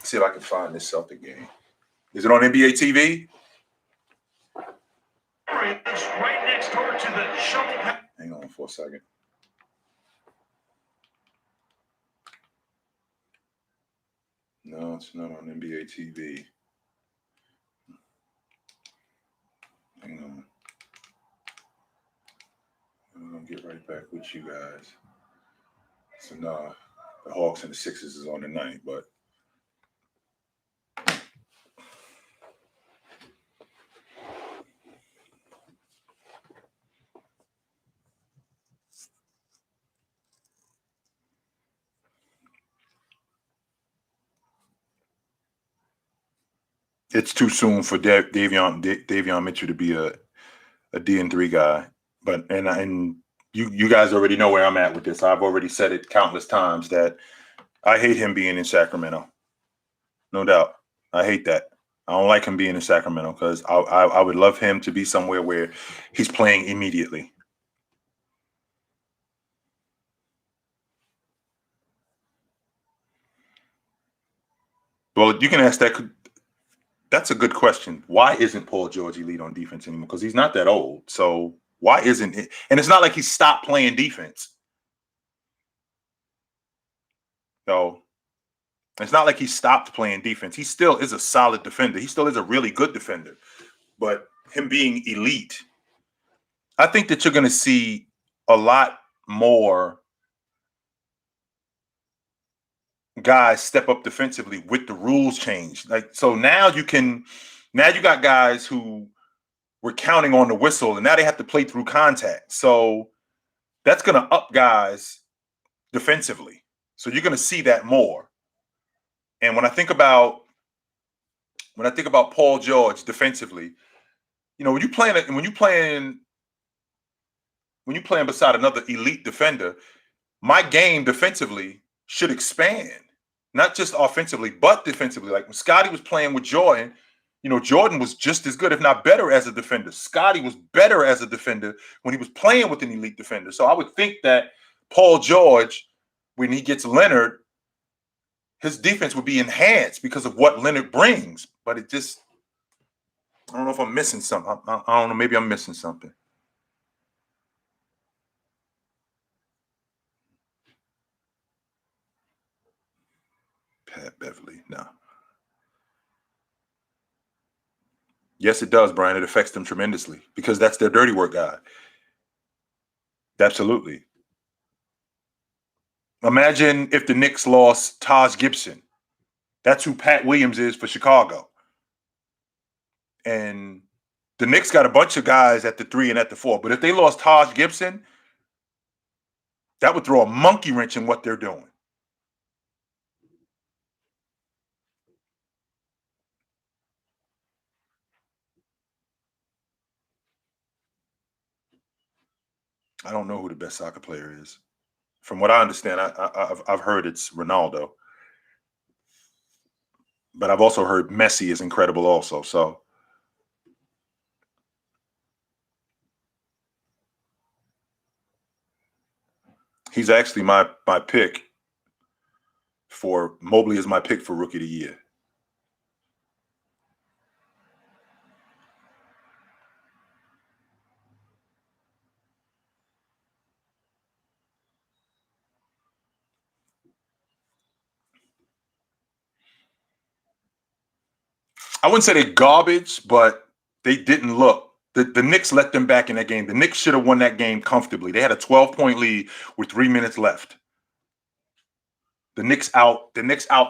See if I can find this Celtic game. Is it on NBA TV? Right next door to the shovel. Hang on for a second. No, it's not on NBA TV. Hang on. I'm going to get right back with you guys. So, no, the Hawks and the Sixers is on tonight, but it's too soon for Davion Mitchell to be a D&3 guy. But and you guys already know where I'm at with this. I've already said it countless times that I hate him being in Sacramento. No doubt. I hate that. I don't like him being in Sacramento because I would love him to be somewhere where he's playing immediately. Well, you can ask that. That's a good question. Why isn't Paul George elite on defense anymore? Because he's not that old. So why isn't it? And it's not like he stopped playing defense. No, it's not like he stopped playing defense. He still is a solid defender. He still is a really good defender. But him being elite, I think that you're going to see a lot more guys step up defensively with the rules change. Like, so now you got guys who were counting on the whistle and now they have to play through contact. So that's going to up guys defensively. So you're going to see that more. And when I think about Paul George defensively, when you playing beside another elite defender, my game defensively should expand, not just offensively, but defensively. Like when Scottie was playing with Jordan, Jordan was just as good, if not better, as a defender. Scottie was better as a defender when he was playing with an elite defender. So I would think that Paul George, when he gets Leonard, his defense would be enhanced because of what Leonard brings. But it just, I don't know if I'm missing something. I don't know. Maybe I'm missing something. Pat Beverly, no. Yes, it does, Brian. It affects them tremendously because that's their dirty work guy. Absolutely. Imagine if the Knicks lost Taj Gibson. That's who Pat Williams is for Chicago. And the Knicks got a bunch of guys at the 3 and at the 4. But if they lost Taj Gibson, that would throw a monkey wrench in what they're doing. I don't know who the best soccer player is. From what I understand, I've heard it's Ronaldo. But I've also heard Messi is incredible also. So he's actually my pick for Mobley is my pick for Rookie of the Year. I wouldn't say they're garbage, but they didn't look. The Knicks let them back in that game. The Knicks should have won that game comfortably. They had a 12-point lead with 3 minutes left. The Knicks out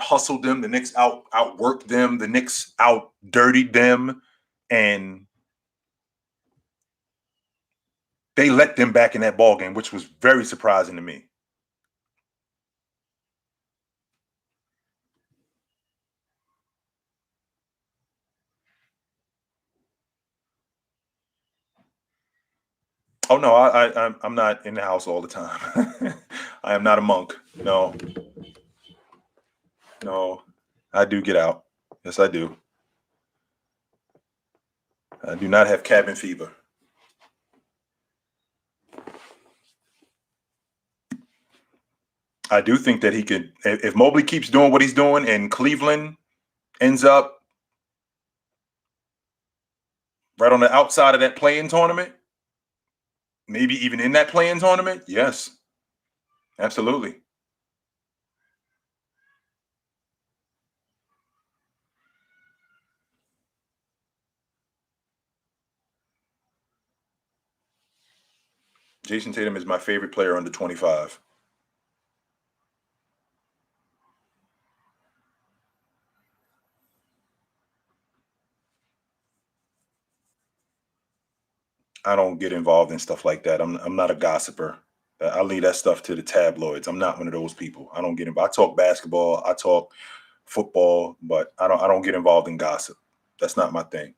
hustled them. The Knicks outworked them. The Knicks out dirtied them, and they let them back in that ball game, which was very surprising to me. Oh no, I'm not in the house all the time. I am not a monk. No, I do get out. Yes, I do. I do not have cabin fever. I do think that he could, if Mobley keeps doing what he's doing and Cleveland ends up right on the outside of that play-in tournament, maybe even in that play-in tournament, yes, absolutely. Jason Tatum is my favorite player under 25. I don't get involved in stuff like that. I'm not a gossiper. I leave that stuff to the tabloids. I'm not one of those people. I don't get involved. I talk basketball, I talk football, but I don't get involved in gossip. That's not my thing.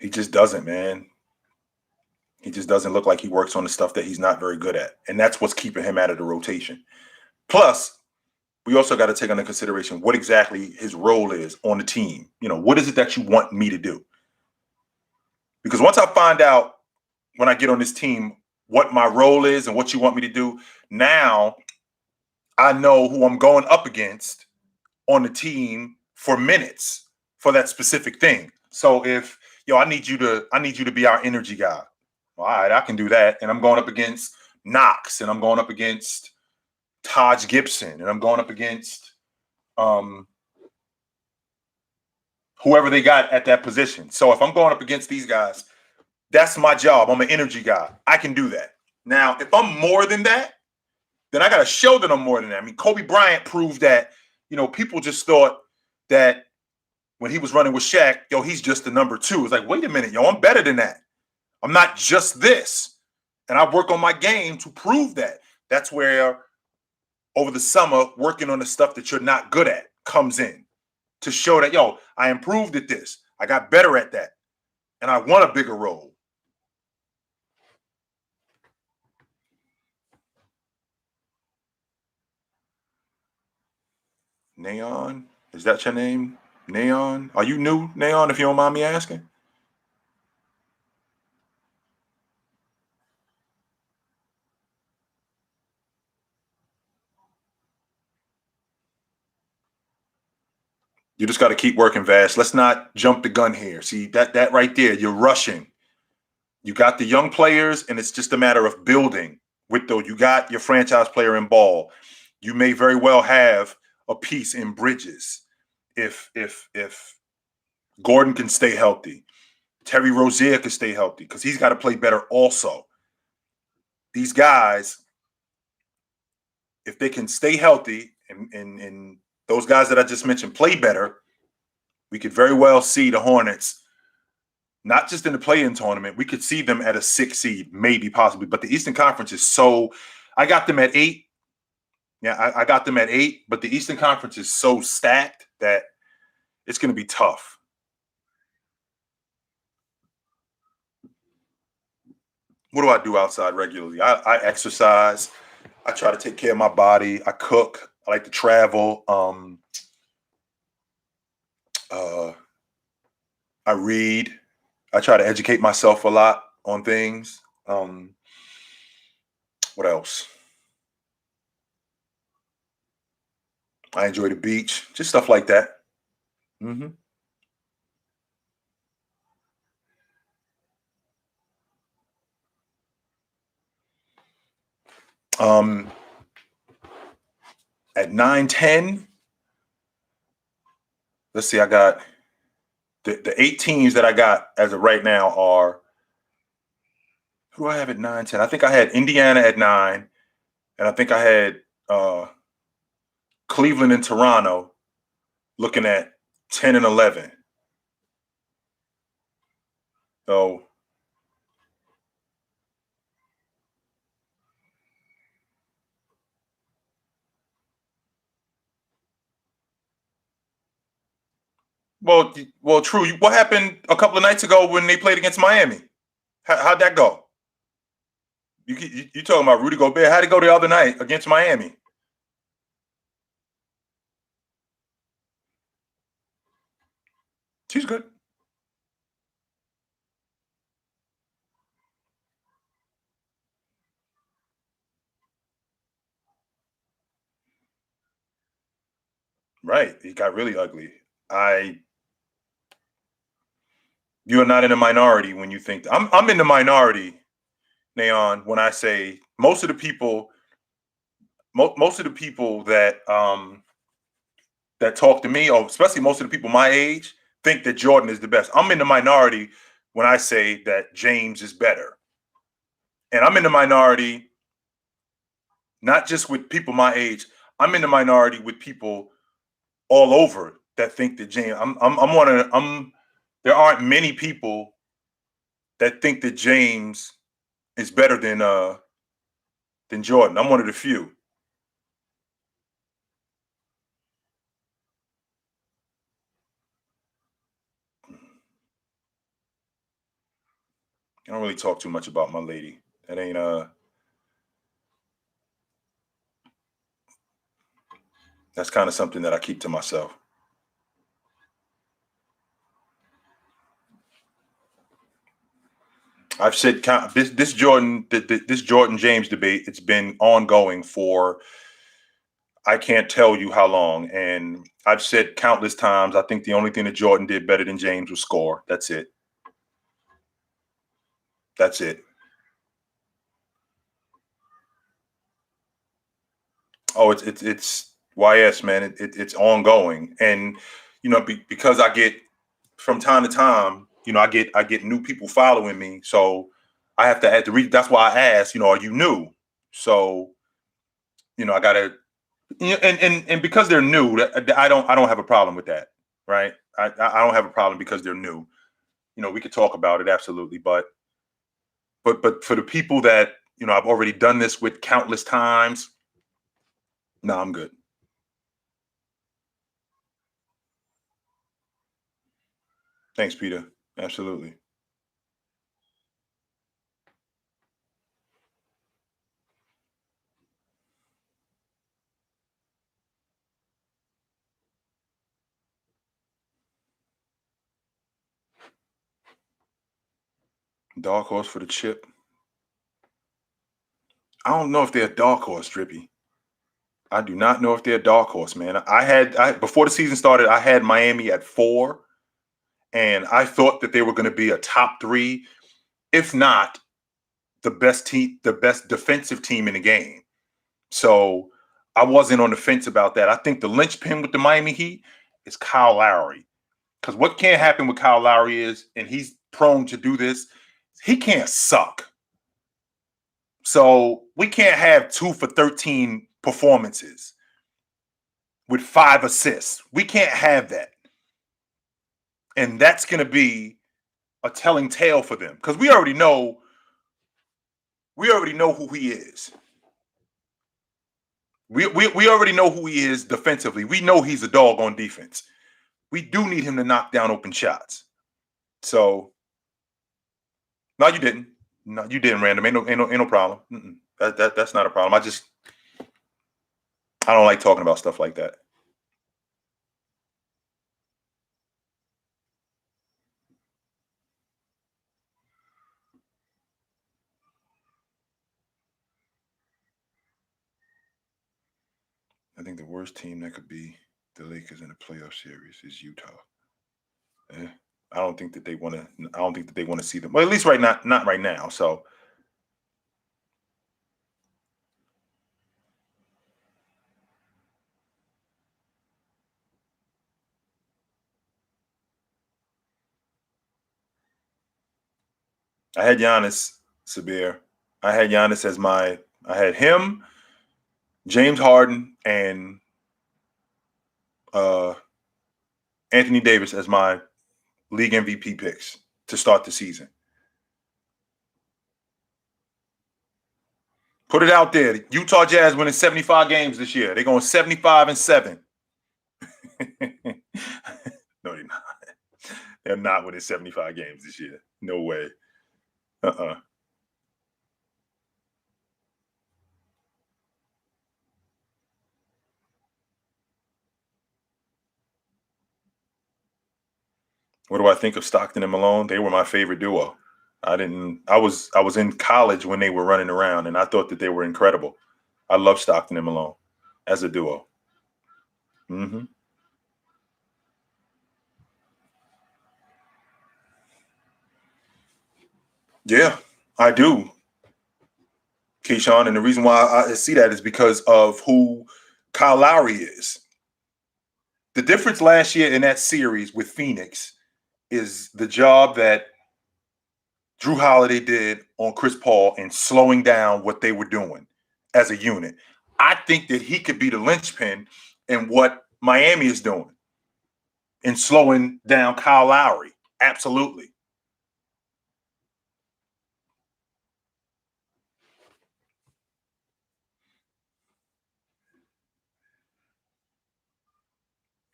He just doesn't, man. He just doesn't look like he works on the stuff that he's not very good at. And that's what's keeping him out of the rotation. Plus, we also got to take into consideration what exactly his role is on the team. What is it that you want me to do? Because once I find out when I get on this team what my role is and what you want me to do, now I know who I'm going up against on the team for minutes for that specific thing. So if I need you to be our energy guy. All right, I can do that. And I'm going up against Knox, and I'm going up against Taj Gibson, and I'm going up against whoever they got at that position. So if I'm going up against these guys, that's my job. I'm an energy guy. I can do that. Now, if I'm more than that, then I got to show that I'm more than that. I mean, Kobe Bryant proved that, people just thought that when he was running with Shaq, he's just the number two. It's like, wait a minute, I'm better than that. I'm not just this. And I work on my game to prove that. That's where over the summer, working on the stuff that you're not good at comes in to show that, I improved at this. I got better at that. And I want a bigger role. Neon, is that your name? Neon? Are you new, Neon, if you don't mind me asking? You just got to keep working, Vash. Let's not jump the gun here. See, that right there, you're rushing. You got the young players, and it's just a matter of building with those. You got your franchise player in Ball. You may very well have a piece in Bridges if Gordon can stay healthy. Terry Rozier can stay healthy because he's got to play better also. These guys, if they can stay healthy and those guys that I just mentioned play better, we could very well see the Hornets, not just in the play-in tournament, we could see them at a 6 seed, maybe, possibly. But the Eastern Conference is so – I got them at 8. Yeah, I got them at 8. But the Eastern Conference is so stacked that it's going to be tough. What do I do outside regularly? I exercise. I try to take care of my body. I cook. I like to travel. I read. I try to educate myself a lot on things. What else? I enjoy the beach. Just stuff like that. Mm-hmm. At 9-10, let's see, I got the 8 teams that I got as of right now are, who do I have at 9-10? I think I had Indiana at 9, and I think I had Cleveland and Toronto looking at 10 and 11. So well, true. What happened a couple of nights ago when they played against Miami? How'd that go? You talking about Rudy Gobert? How'd it go the other night against Miami? She's good. Right. It got really ugly. You are not in a minority when you think I'm in the minority, Naon, when I say most of the people, most of the people that talk to me, or especially most of the people my age, think that Jordan is the best. I'm in the minority when I say that James is better. And I'm in the minority not just with people my age. I'm in the minority with people all over that think that James. I'm one of I'm. There aren't many people that think that James is better than Jordan. I'm one of the few. I don't really talk too much about my lady. That ain't That's kind of something that I keep to myself. I've said this Jordan this Jordan James debate. It's been ongoing for I can't tell you how long, and I've said countless times. I think the only thing that Jordan did better than James was score. That's it. That's it. Oh, it's YS, man. It's ongoing, and because I get from time to time, I get new people following me, so I have to add the read. That's why I asked, are you new? So I gotta, and because they're new, I don't have a problem with that, right? I don't have a problem because they're new. We could talk about it absolutely, but for the people that I've already done this with countless times. No, I'm good. Thanks, Peter. Absolutely. Dark horse for the chip. I don't know if they're a dark horse, Drippy. I do not know if they're a dark horse, man. Before the season started, I had Miami at 4, and I thought that they were going to be a top 3, if not the best team, the best defensive team in the game. So I wasn't on the fence about that. I think the linchpin with the Miami Heat is Kyle Lowry. Because what can't happen with Kyle Lowry is, and he's prone to do this, he can't suck. So we can't have 2 for 13 performances with 5 assists. We can't have that. And that's going to be a telling tale for them because we already know who he is. We already know who he is defensively. We know he's a dog on defense. We do need him to knock down open shots. So no, you didn't. No, you didn't, Random. Ain't no problem. That's not a problem. I don't like talking about stuff like that. I think the worst team that could be the Lakers in a playoff series is Utah. Eh, I don't think that they want to. I don't think that they want to see them. Well, at least right now, not right now. So I had Giannis, Sabir. I had Giannis as my. I had him, James Harden, and uh, Anthony Davis as my league MVP picks to start the season. Put it out there. Utah Jazz winning 75 games this year. They're going 75-7. No, they're not. They're not winning 75 games this year. No way. Uh-uh. What do I think of Stockton and Malone? They were my favorite duo. I was in college when they were running around, and I thought that they were incredible. I love Stockton and Malone as a duo. Mm-hmm. Yeah, I do, Keyshawn. And the reason why I see that is because of who Kyle Lowry is. The difference last year in that series with Phoenix is the job that Drew Holiday did on Chris Paul in slowing down what they were doing as a unit. I think that he could be the linchpin in what Miami is doing in slowing down Kyle Lowry. Absolutely.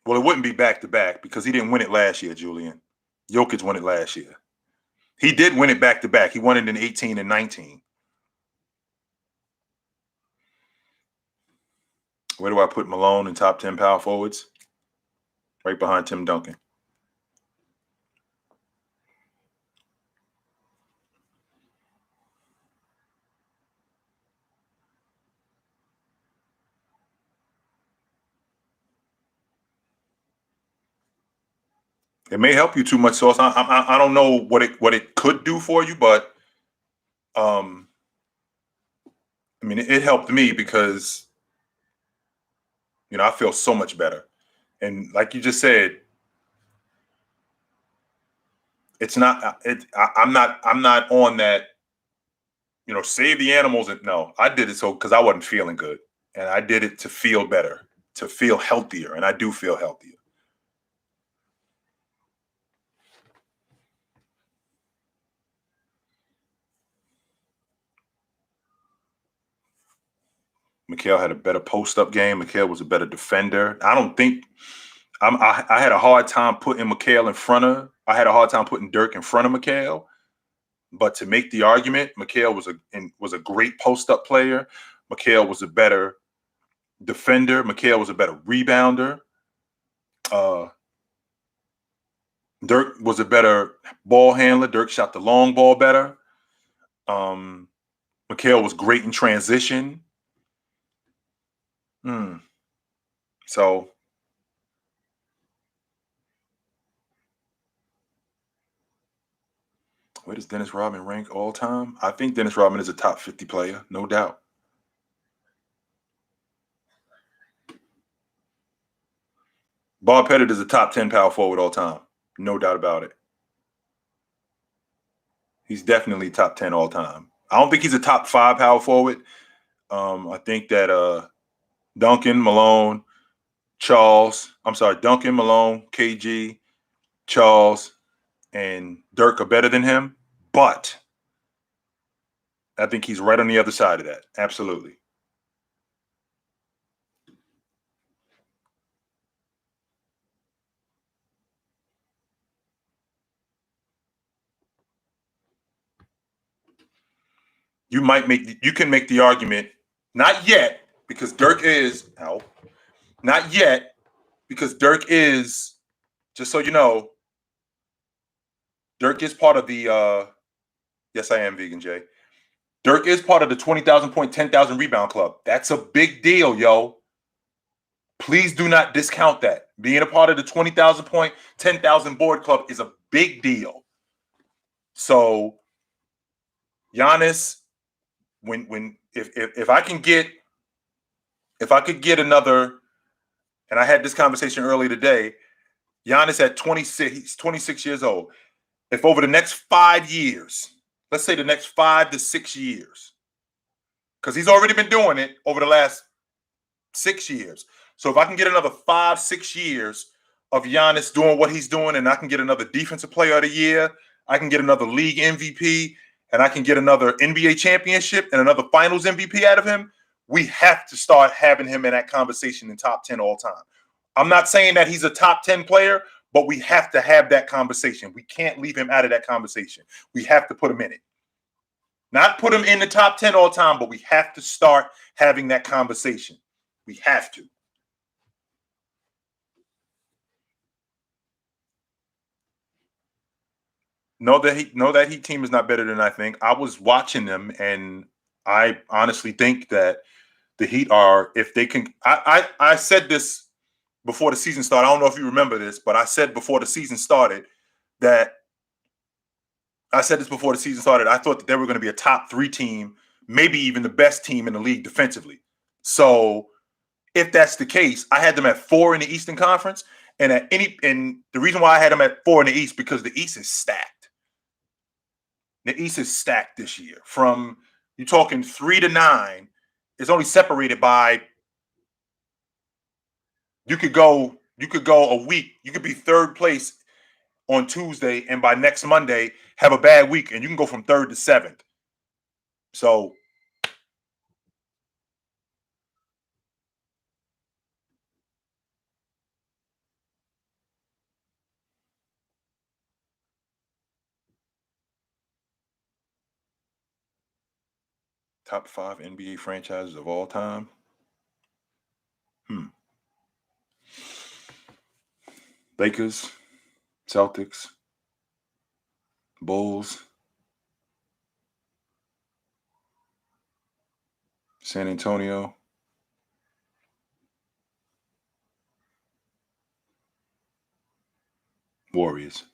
Well, it wouldn't be back to back because he didn't win it last year, Julian. Jokic won it last year. He did win it back to back. He won it in 18 and 19. Where do I put Malone in top 10 power forwards? Right behind Tim Duncan. It may help you too much, Sauce. I don't know what it could do for you, but I mean, it helped me because I feel so much better. And like you just said, it's not. I'm not on that. Save the animals. And no, I did it because I wasn't feeling good, and I did it to feel better, to feel healthier, and I do feel healthier. Mikal had a better post-up game. Mikal was a better defender. I don't think I had a hard time putting Mikal in front of. I had a hard time putting Dirk in front of Mikal. But to make the argument, Mikal was a great post-up player. Mikal was a better defender. Mikal was a better rebounder. Dirk was a better ball handler. Dirk shot the long ball better. Mikal was great in transition. So where does Dennis Rodman rank all time? I think Dennis Rodman is a top 50 player, no doubt. Bob Pettit is a top 10 power forward all time, no doubt about it. He's definitely top 10 all time. I don't think he's a top 5 power forward. I think that Duncan, Malone, Duncan, Malone, KG, Charles, and Dirk are better than him. But I think he's right on the other side of that. Absolutely. You can make the argument, not yet, because Dirk is not yet, because Dirk is, just so you know, Dirk is part of the yes, I am vegan, Jay. Dirk is part of the 20,000 point, 10,000 rebound club. That's a big deal, yo. Please do not discount that. Being a part of the 20,000 point, 10,000 board club is a big deal. So Giannis, if I could get another, and I had this conversation earlier today, Giannis at 26, he's 26 years old. If over the next 5 years, let's say the next 5 to 6 years, because he's already been doing it over the last 6 years. So if I can get another 5, 6 years of Giannis doing what he's doing, and I can get another defensive player of the year, I can get another league MVP, and I can get another NBA championship and another finals MVP out of him, we have to start having him in that conversation in top 10 all time. I'm not saying that he's a top 10 player, but we have to have that conversation. We can't leave him out of that conversation. We have to put him in it. Not put him in the top 10 all time, but we have to start having that conversation. We have to. No, that Heat team is not better than I think. I was watching them, and I honestly think that the Heat are, if they can. I said this before the season started. I don't know if you remember this, but I said before the season started that I thought that they were going to be a top 3 team, maybe even the best team in the league defensively. So if that's the case, I had them at 4 in the Eastern Conference, and the reason why I had them at 4 in the East because the East is stacked. The East is stacked this year. From you're talking 3 to 9, it's only separated by you could go a week. You could be 3rd place on Tuesday, and by next Monday have a bad week, and you can go from 3rd to 7th. So top 5 NBA franchises of all time. Lakers, Celtics, Bulls, San Antonio, Warriors.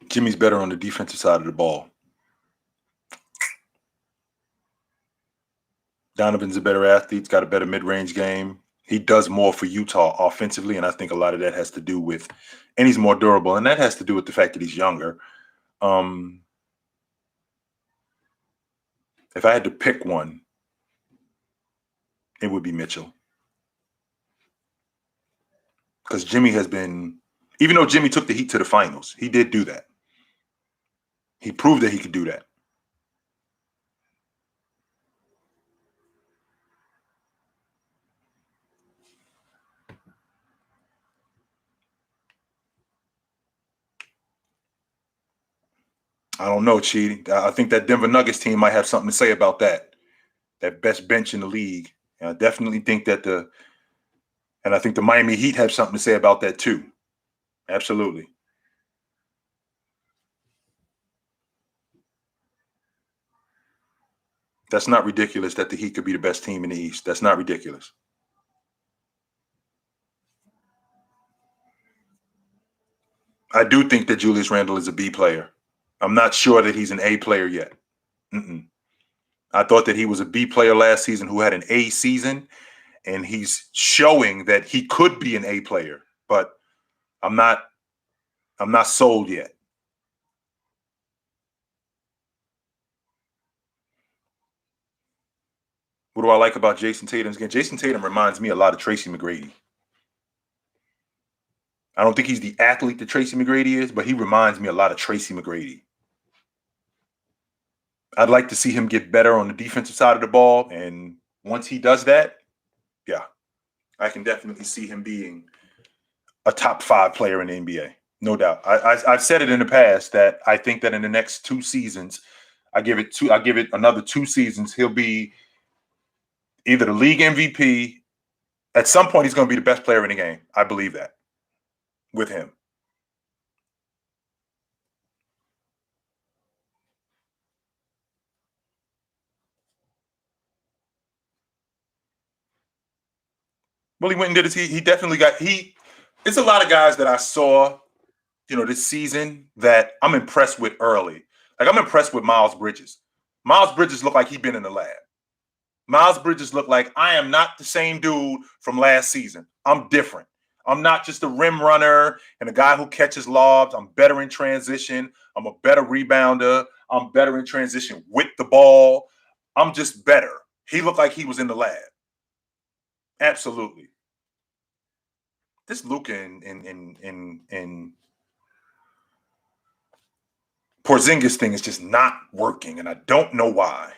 Jimmy's better on the defensive side of the ball. Donovan's a better athlete. He's got a better mid-range game. He does more for Utah offensively, and I think a lot of that has to do with, and he's more durable, and that has to do with the fact that he's younger. If I had to pick one, it would be Mitchell. Because Jimmy has been, even though Jimmy took the Heat to the finals, he did do that. He proved that he could do that. I don't know, Chi. I think that Denver Nuggets team might have something to say about that. That best bench in the league. And I definitely think that I think the Miami Heat have something to say about that too. Absolutely. That's not ridiculous that the Heat could be the best team in the East. That's not ridiculous. I do think that Julius Randle is a B player. I'm not sure that he's an A player yet. I thought that he was a B player last season who had an A season, and he's showing that he could be an A player, but I'm not sold yet. What do I like about Jason Tatum's game? Jason Tatum reminds me a lot of Tracy McGrady. I don't think he's the athlete that Tracy McGrady is, but he reminds me a lot of Tracy McGrady. I'd like to see him get better on the defensive side of the ball, and once he does that, yeah, I can definitely see him being a top 5 player in the NBA. No doubt. I've said it in the past that I think that in the next 2 seasons, I give it another 2 seasons, he'll be either the league MVP. At some point, he's going to be the best player in the game. I believe that with him. Well, he went and did his. He definitely got. It's a lot of guys that I saw, this season that I'm impressed with early. Like I'm impressed with Miles Bridges. Miles Bridges looked like he'd been in the lab. Miles Bridges looked like I am not the same dude from last season. I'm different. I'm not just a rim runner and a guy who catches lobs. I'm better in transition. I'm a better rebounder. I'm better in transition with the ball. I'm just better. He looked like he was in the lab. Absolutely. This Luka and Porzingis thing is just not working, and I don't know why.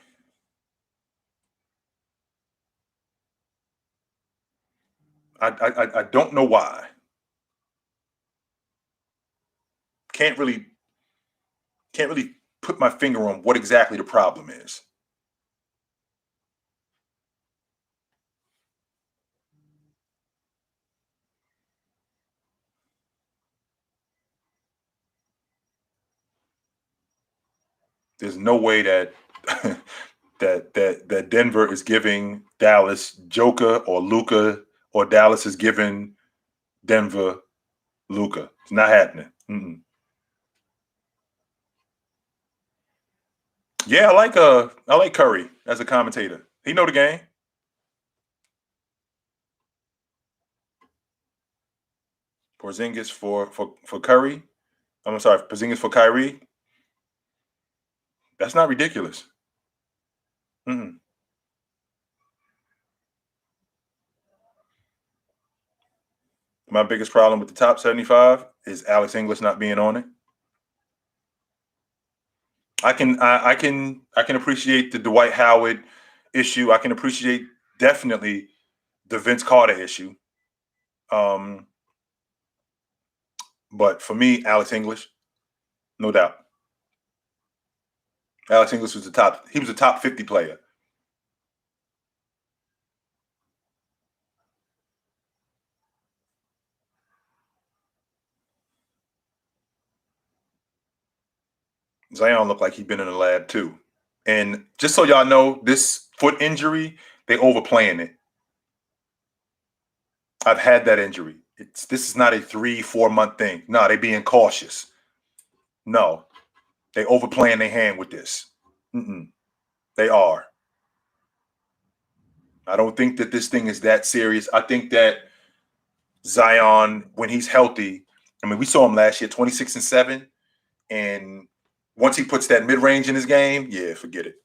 I don't know why. Can't really put my finger on what exactly the problem is. There's no way that that Denver is giving Dallas Joker or Luka, or Dallas is giving Denver Luka. It's not happening. Mm-mm. Yeah, I like Curry as a commentator. He know the game. Porzingis for Curry. I'm sorry, Porzingis for Kyrie. That's not ridiculous. Mm-mm. My biggest problem with the top 75 is Alex English not being on it. I can appreciate the Dwight Howard issue. I can appreciate definitely the Vince Carter issue. Um, but for me, Alex English, no doubt. Alex English was he was a top 50 player. Zion looked like he'd been in the lab too. And just so y'all know, this foot injury, they overplaying it. I've had that injury. This is not a 3-4 month thing. No, they being cautious. No, they overplaying their hand with this. Mm-mm. They are. I don't think that this thing is that serious. I think that Zion, when he's healthy, I mean, we saw him last year, 26 and 7. And once he puts that mid-range in his game, yeah, forget it.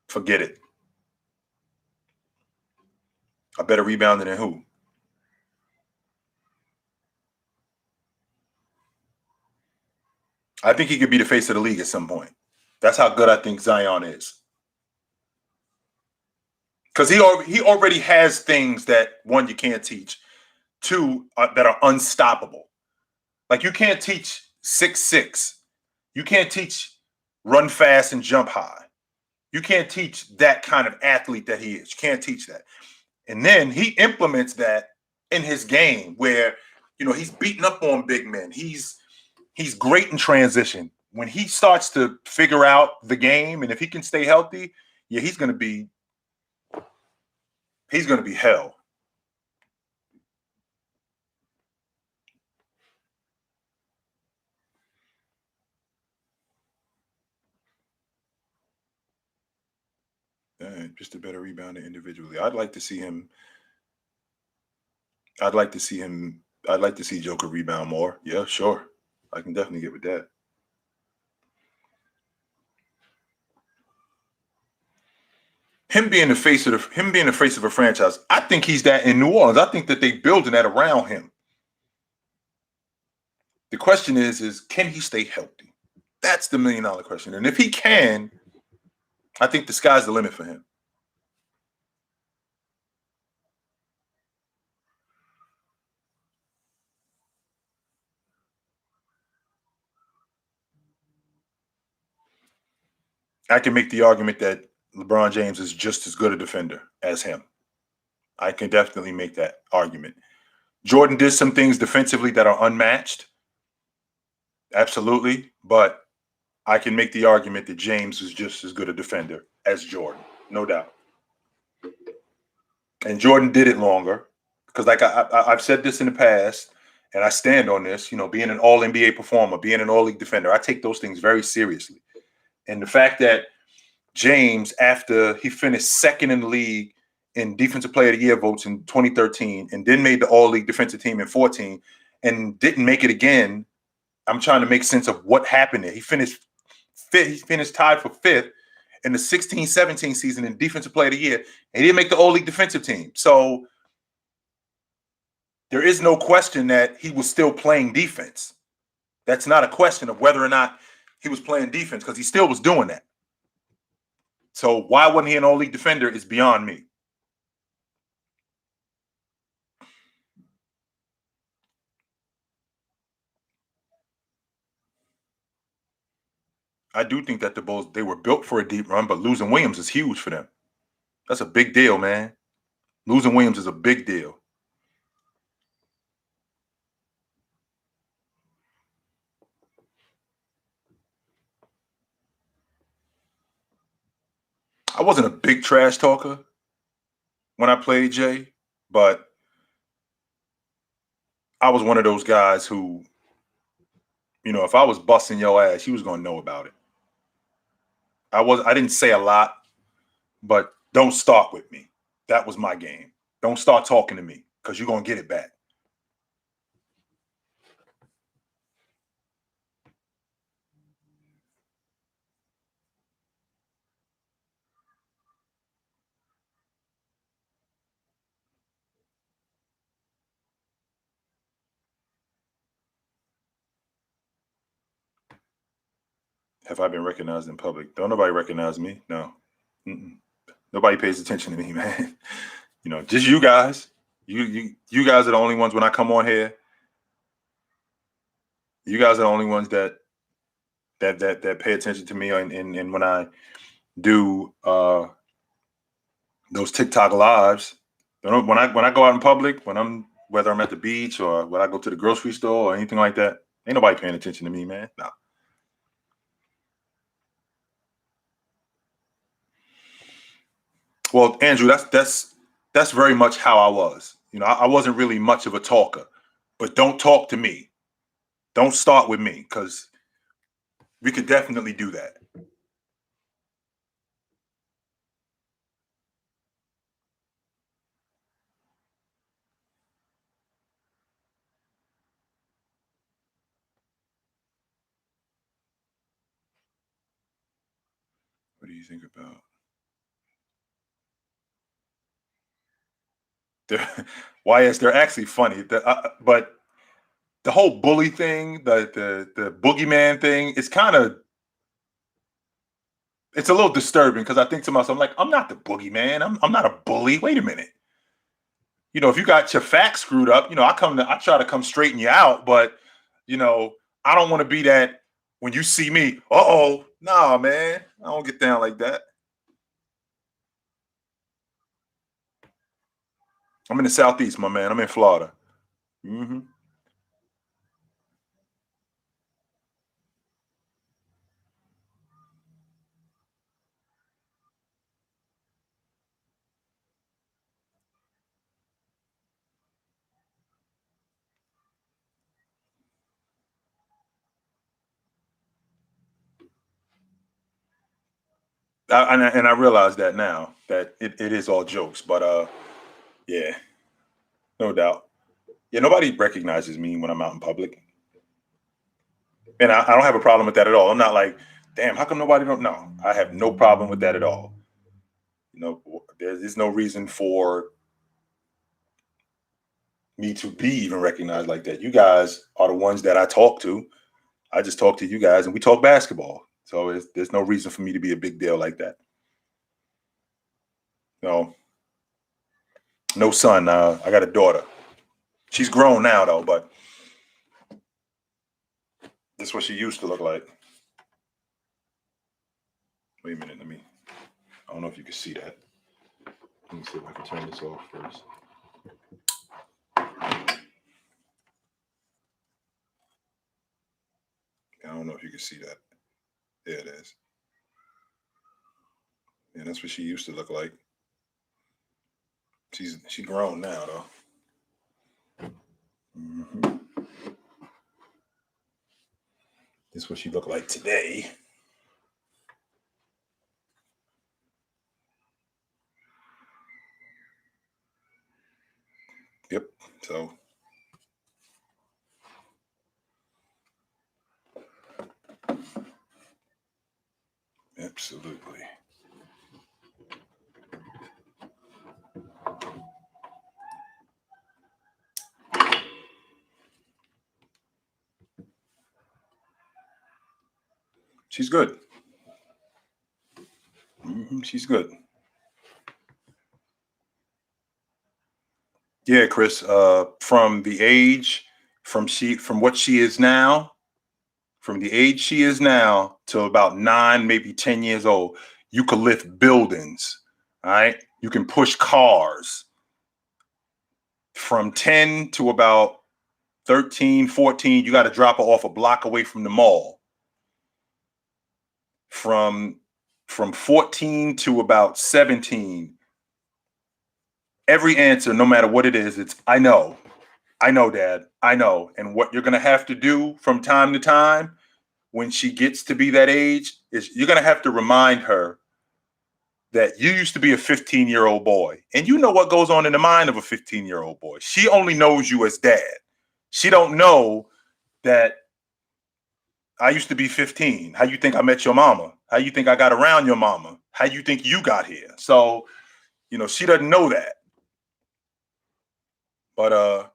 Forget it. A better rebounder than who? I think he could be the face of the league at some point. That's how good I think Zion is. Because he already has things that, one, you can't teach, two, that are unstoppable. Like, you can't teach 6'6". You can't teach run fast and jump high. You can't teach that kind of athlete that he is. You can't teach that. And then he implements that in his game where, he's beating up on big men. He's great in transition. When he starts to figure out the game, and if he can stay healthy, yeah, he's gonna be hell. Just a better rebounder individually. I'd like to see him. I'd like to see him. I'd like to see Joker rebound more. Yeah, sure. I can definitely get with that. Him being the face of a franchise, I think he's that in New Orleans. I think that they building that around him. The question is can he stay healthy? That's the $1 million question. And if he can, I think the sky's the limit for him. I can make the argument that LeBron James is just as good a defender as him. I can definitely make that argument. Jordan did some things defensively that are unmatched. Absolutely. But I can make the argument that James is just as good a defender as Jordan. No doubt. And Jordan did it longer because, like I've said this in the past, and I stand on this, being an all NBA performer, being an all league defender, I take those things very seriously. And the fact that James, after he finished second in the league in Defensive Player of the Year votes in 2013 and then made the all-league defensive team in 14 and didn't make it again, I'm trying to make sense of what happened there. He finished fifth. He finished tied for fifth in the 16-17 season in Defensive Player of the Year, and he didn't make the all-league defensive team. So there is no question that he was still playing defense. That's not a question of whether or not he was playing defense because he still was doing that. So why wasn't he an all-league defender is beyond me. I do think that the Bulls, they were built for a deep run, but losing Williams is huge for them. That's a big deal, man. Losing Williams is a big deal. I wasn't a big trash talker when I played Jay, but I was one of those guys who, if I was busting your ass, he was gonna know about it. I didn't say a lot, but don't start with me. That was my game. Don't start talking to me because you're gonna get it back. Have I been recognized in public? Don't nobody recognize me. No. Mm-mm. Nobody pays attention to me, man. Just you guys. You guys are the only ones when I come on here. You guys are the only ones that pay attention to me, and when I do those TikTok lives. When I go out in public, whether I'm at the beach or when I go to the grocery store or anything like that, ain't nobody paying attention to me, man. No. Well, Andrew, that's very much how I was. I wasn't really much of a talker, but don't talk to me. Don't start with me because we could definitely do that. What do you think about? YS? They're actually funny, but the whole bully thing, the boogeyman thing, it's a little disturbing because I think to myself, I'm like, I'm not the boogeyman. I'm not a bully. Wait a minute. If you got your facts screwed up, I try to come straighten you out, but I don't want to be that when you see me, nah, man, I don't get down like that. I'm in the Southeast, my man. I'm in Florida. Hmm. And I realize that now that it is all jokes, but yeah, no doubt. Yeah, nobody recognizes me when I'm out in public, and I don't have a problem with that at all. I'm not like, damn, how come nobody don't know? I have no problem with that at all. There's no reason for me to be even recognized like that. You guys are the ones that I talk to. I just talk to you guys, and we talk basketball. So there's no reason for me to be a big deal like that. No, no son. I got a daughter. She's grown now though, but this is what she used to look like. Wait a minute, I don't know if you can see that. Let me see if I can turn this off first. I don't know if you can see that. There it is. Yeah, that's what she used to look like. She's grown now though. Mm-hmm. This is what she looked like today. Yep. So absolutely. She's good. Mm-hmm. She's good. Yeah, Chris. From the age, from what she is now, from the age she is now to about 9, maybe 10 years old, you could lift buildings, all right? You can push cars. From 10 to about 13, 14, you got to drop her off a block away from the mall. From 14 to about 17, every answer, no matter what it is, it's I know, Dad, I know. And what you're going to have to do from time to time when she gets to be that age is you're going to have to remind her that you used to be a 15-year-old boy. And you know what goes on in the mind of a 15-year-old boy. She only knows you as dad. She don't know that I used to be 15. How you think I met your mama? How you think I got around your mama? How you think you got here? So, she doesn't know that. But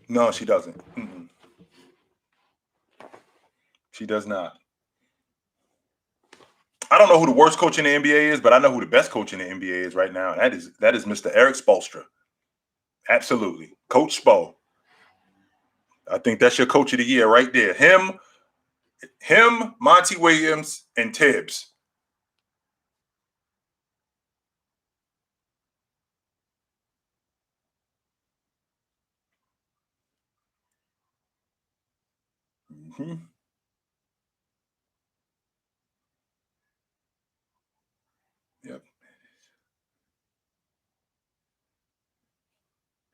no, she doesn't. Mm-mm. She does not. I don't know who the worst coach in the NBA is, but I know who the best coach in the NBA is right now. That is Mr. Eric Spoelstra. Absolutely. Coach Spo. I think that's your coach of the year right there. Him, Monty Williams, and Tibbs. Mm-hmm. Yep.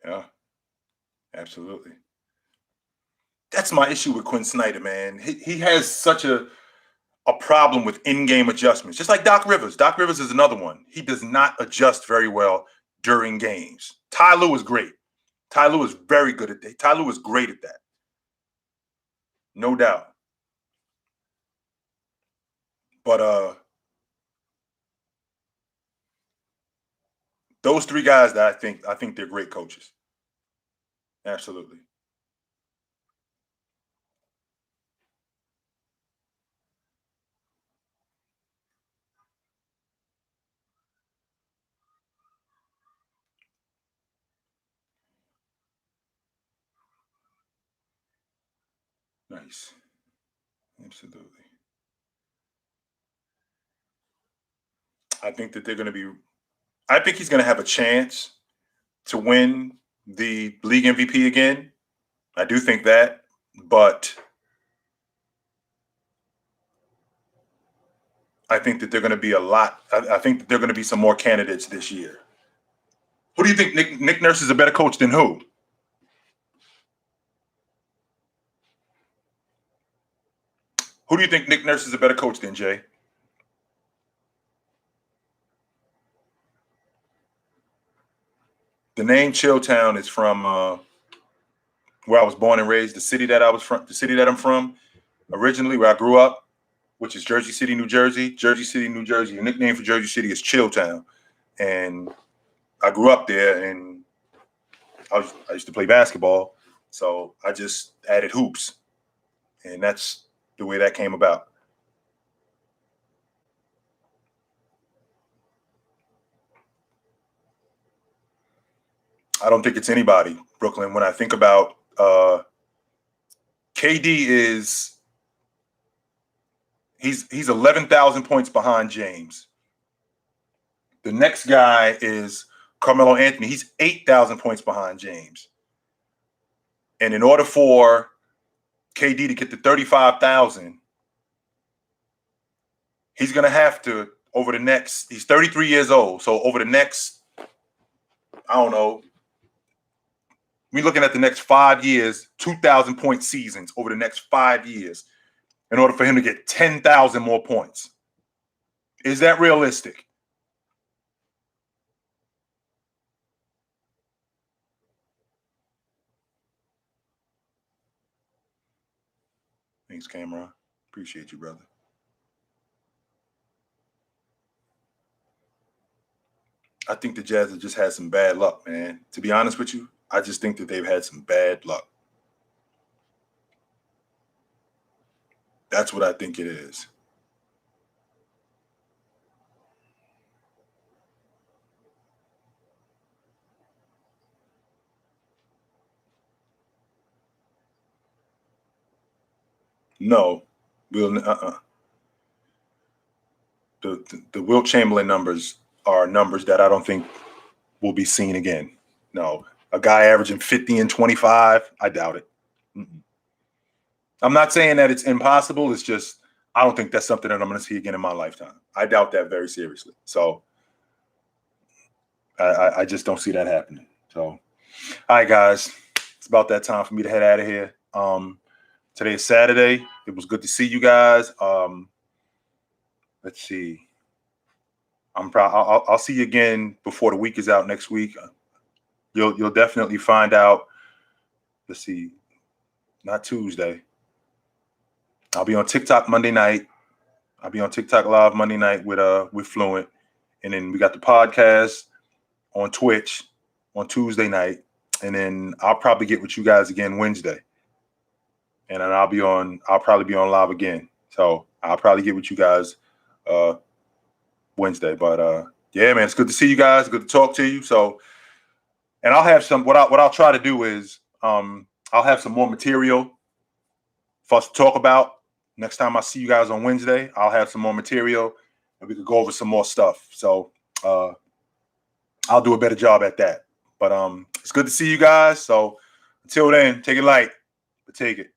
Yeah. Absolutely. That's my issue with Quinn Snyder, man. He has such a problem with in-game adjustments, just like Doc Rivers. Doc Rivers is another one. He does not adjust very well during games. Ty Lue is great. Ty Lue is very good at that. Ty Lue is great at that. No doubt. But those three guys that I think they're great coaches. Absolutely. Nice. Absolutely. I think that they're going to be. I think he's going to have a chance to win the league MVP again. I do think that, but I think that they're going to be a lot. I think that there are going to be some more candidates this year. Who do you think Nick Nurse is a better coach than who? Who do you think Nick Nurse is a better coach than, Jay? The name Chilltown is from where I was born and raised, the city that I'm from, originally where I grew up, which is Jersey City, New Jersey. Jersey City, New Jersey. The nickname for Jersey City is Chilltown, and I grew up there, and I used to play basketball, so I just added hoops, and that's the way that came about. I don't think it's anybody, Brooklyn. When I think about KD he's 11,000 points behind James. The next guy is Carmelo Anthony. He's 8,000 points behind James. And in order for KD to get to 35,000, he's going to have to, he's 33 years old. So over the next, I don't know, we're looking at the next 5 years, 2,000 point seasons over the next 5 years in order for him to get 10,000 more points. Is that realistic? Thanks, Cameron. Appreciate you, brother. I think the Jazz have just had some bad luck, man. To be honest with you, I just think that they've had some bad luck. That's what I think it is. No, we'll the Wilt Chamberlain numbers are numbers that I don't think will be seen again. No, a guy averaging 50 and 25, I doubt it. Mm-mm. I'm not saying that it's impossible. It's just I don't think that's something that I'm going to see again in my lifetime. I doubt that very seriously. So I just don't see that happening. So, all right, guys, it's about that time for me to head out of here. Today is Saturday. It was good to see you guys. Let's see. I'll see you again before the week is out next week. You'll definitely find out. Let's see. Not Tuesday. I'll be on TikTok Monday night. I'll be on TikTok Live Monday night with Fluent, and then we got the podcast on Twitch on Tuesday night, and then I'll probably get with you guys again Wednesday, and then I'll probably be on live again. So I'll probably get with you guys Wednesday. But yeah, man, it's good to see you guys. Good to talk to you. So, and I'll have some. What I'll try to do is I'll have some more material for us to talk about. Next time I see you guys on Wednesday, I'll have some more material and we could go over some more stuff. So I'll do a better job at that. But it's good to see you guys. So until then, take it light, but take it.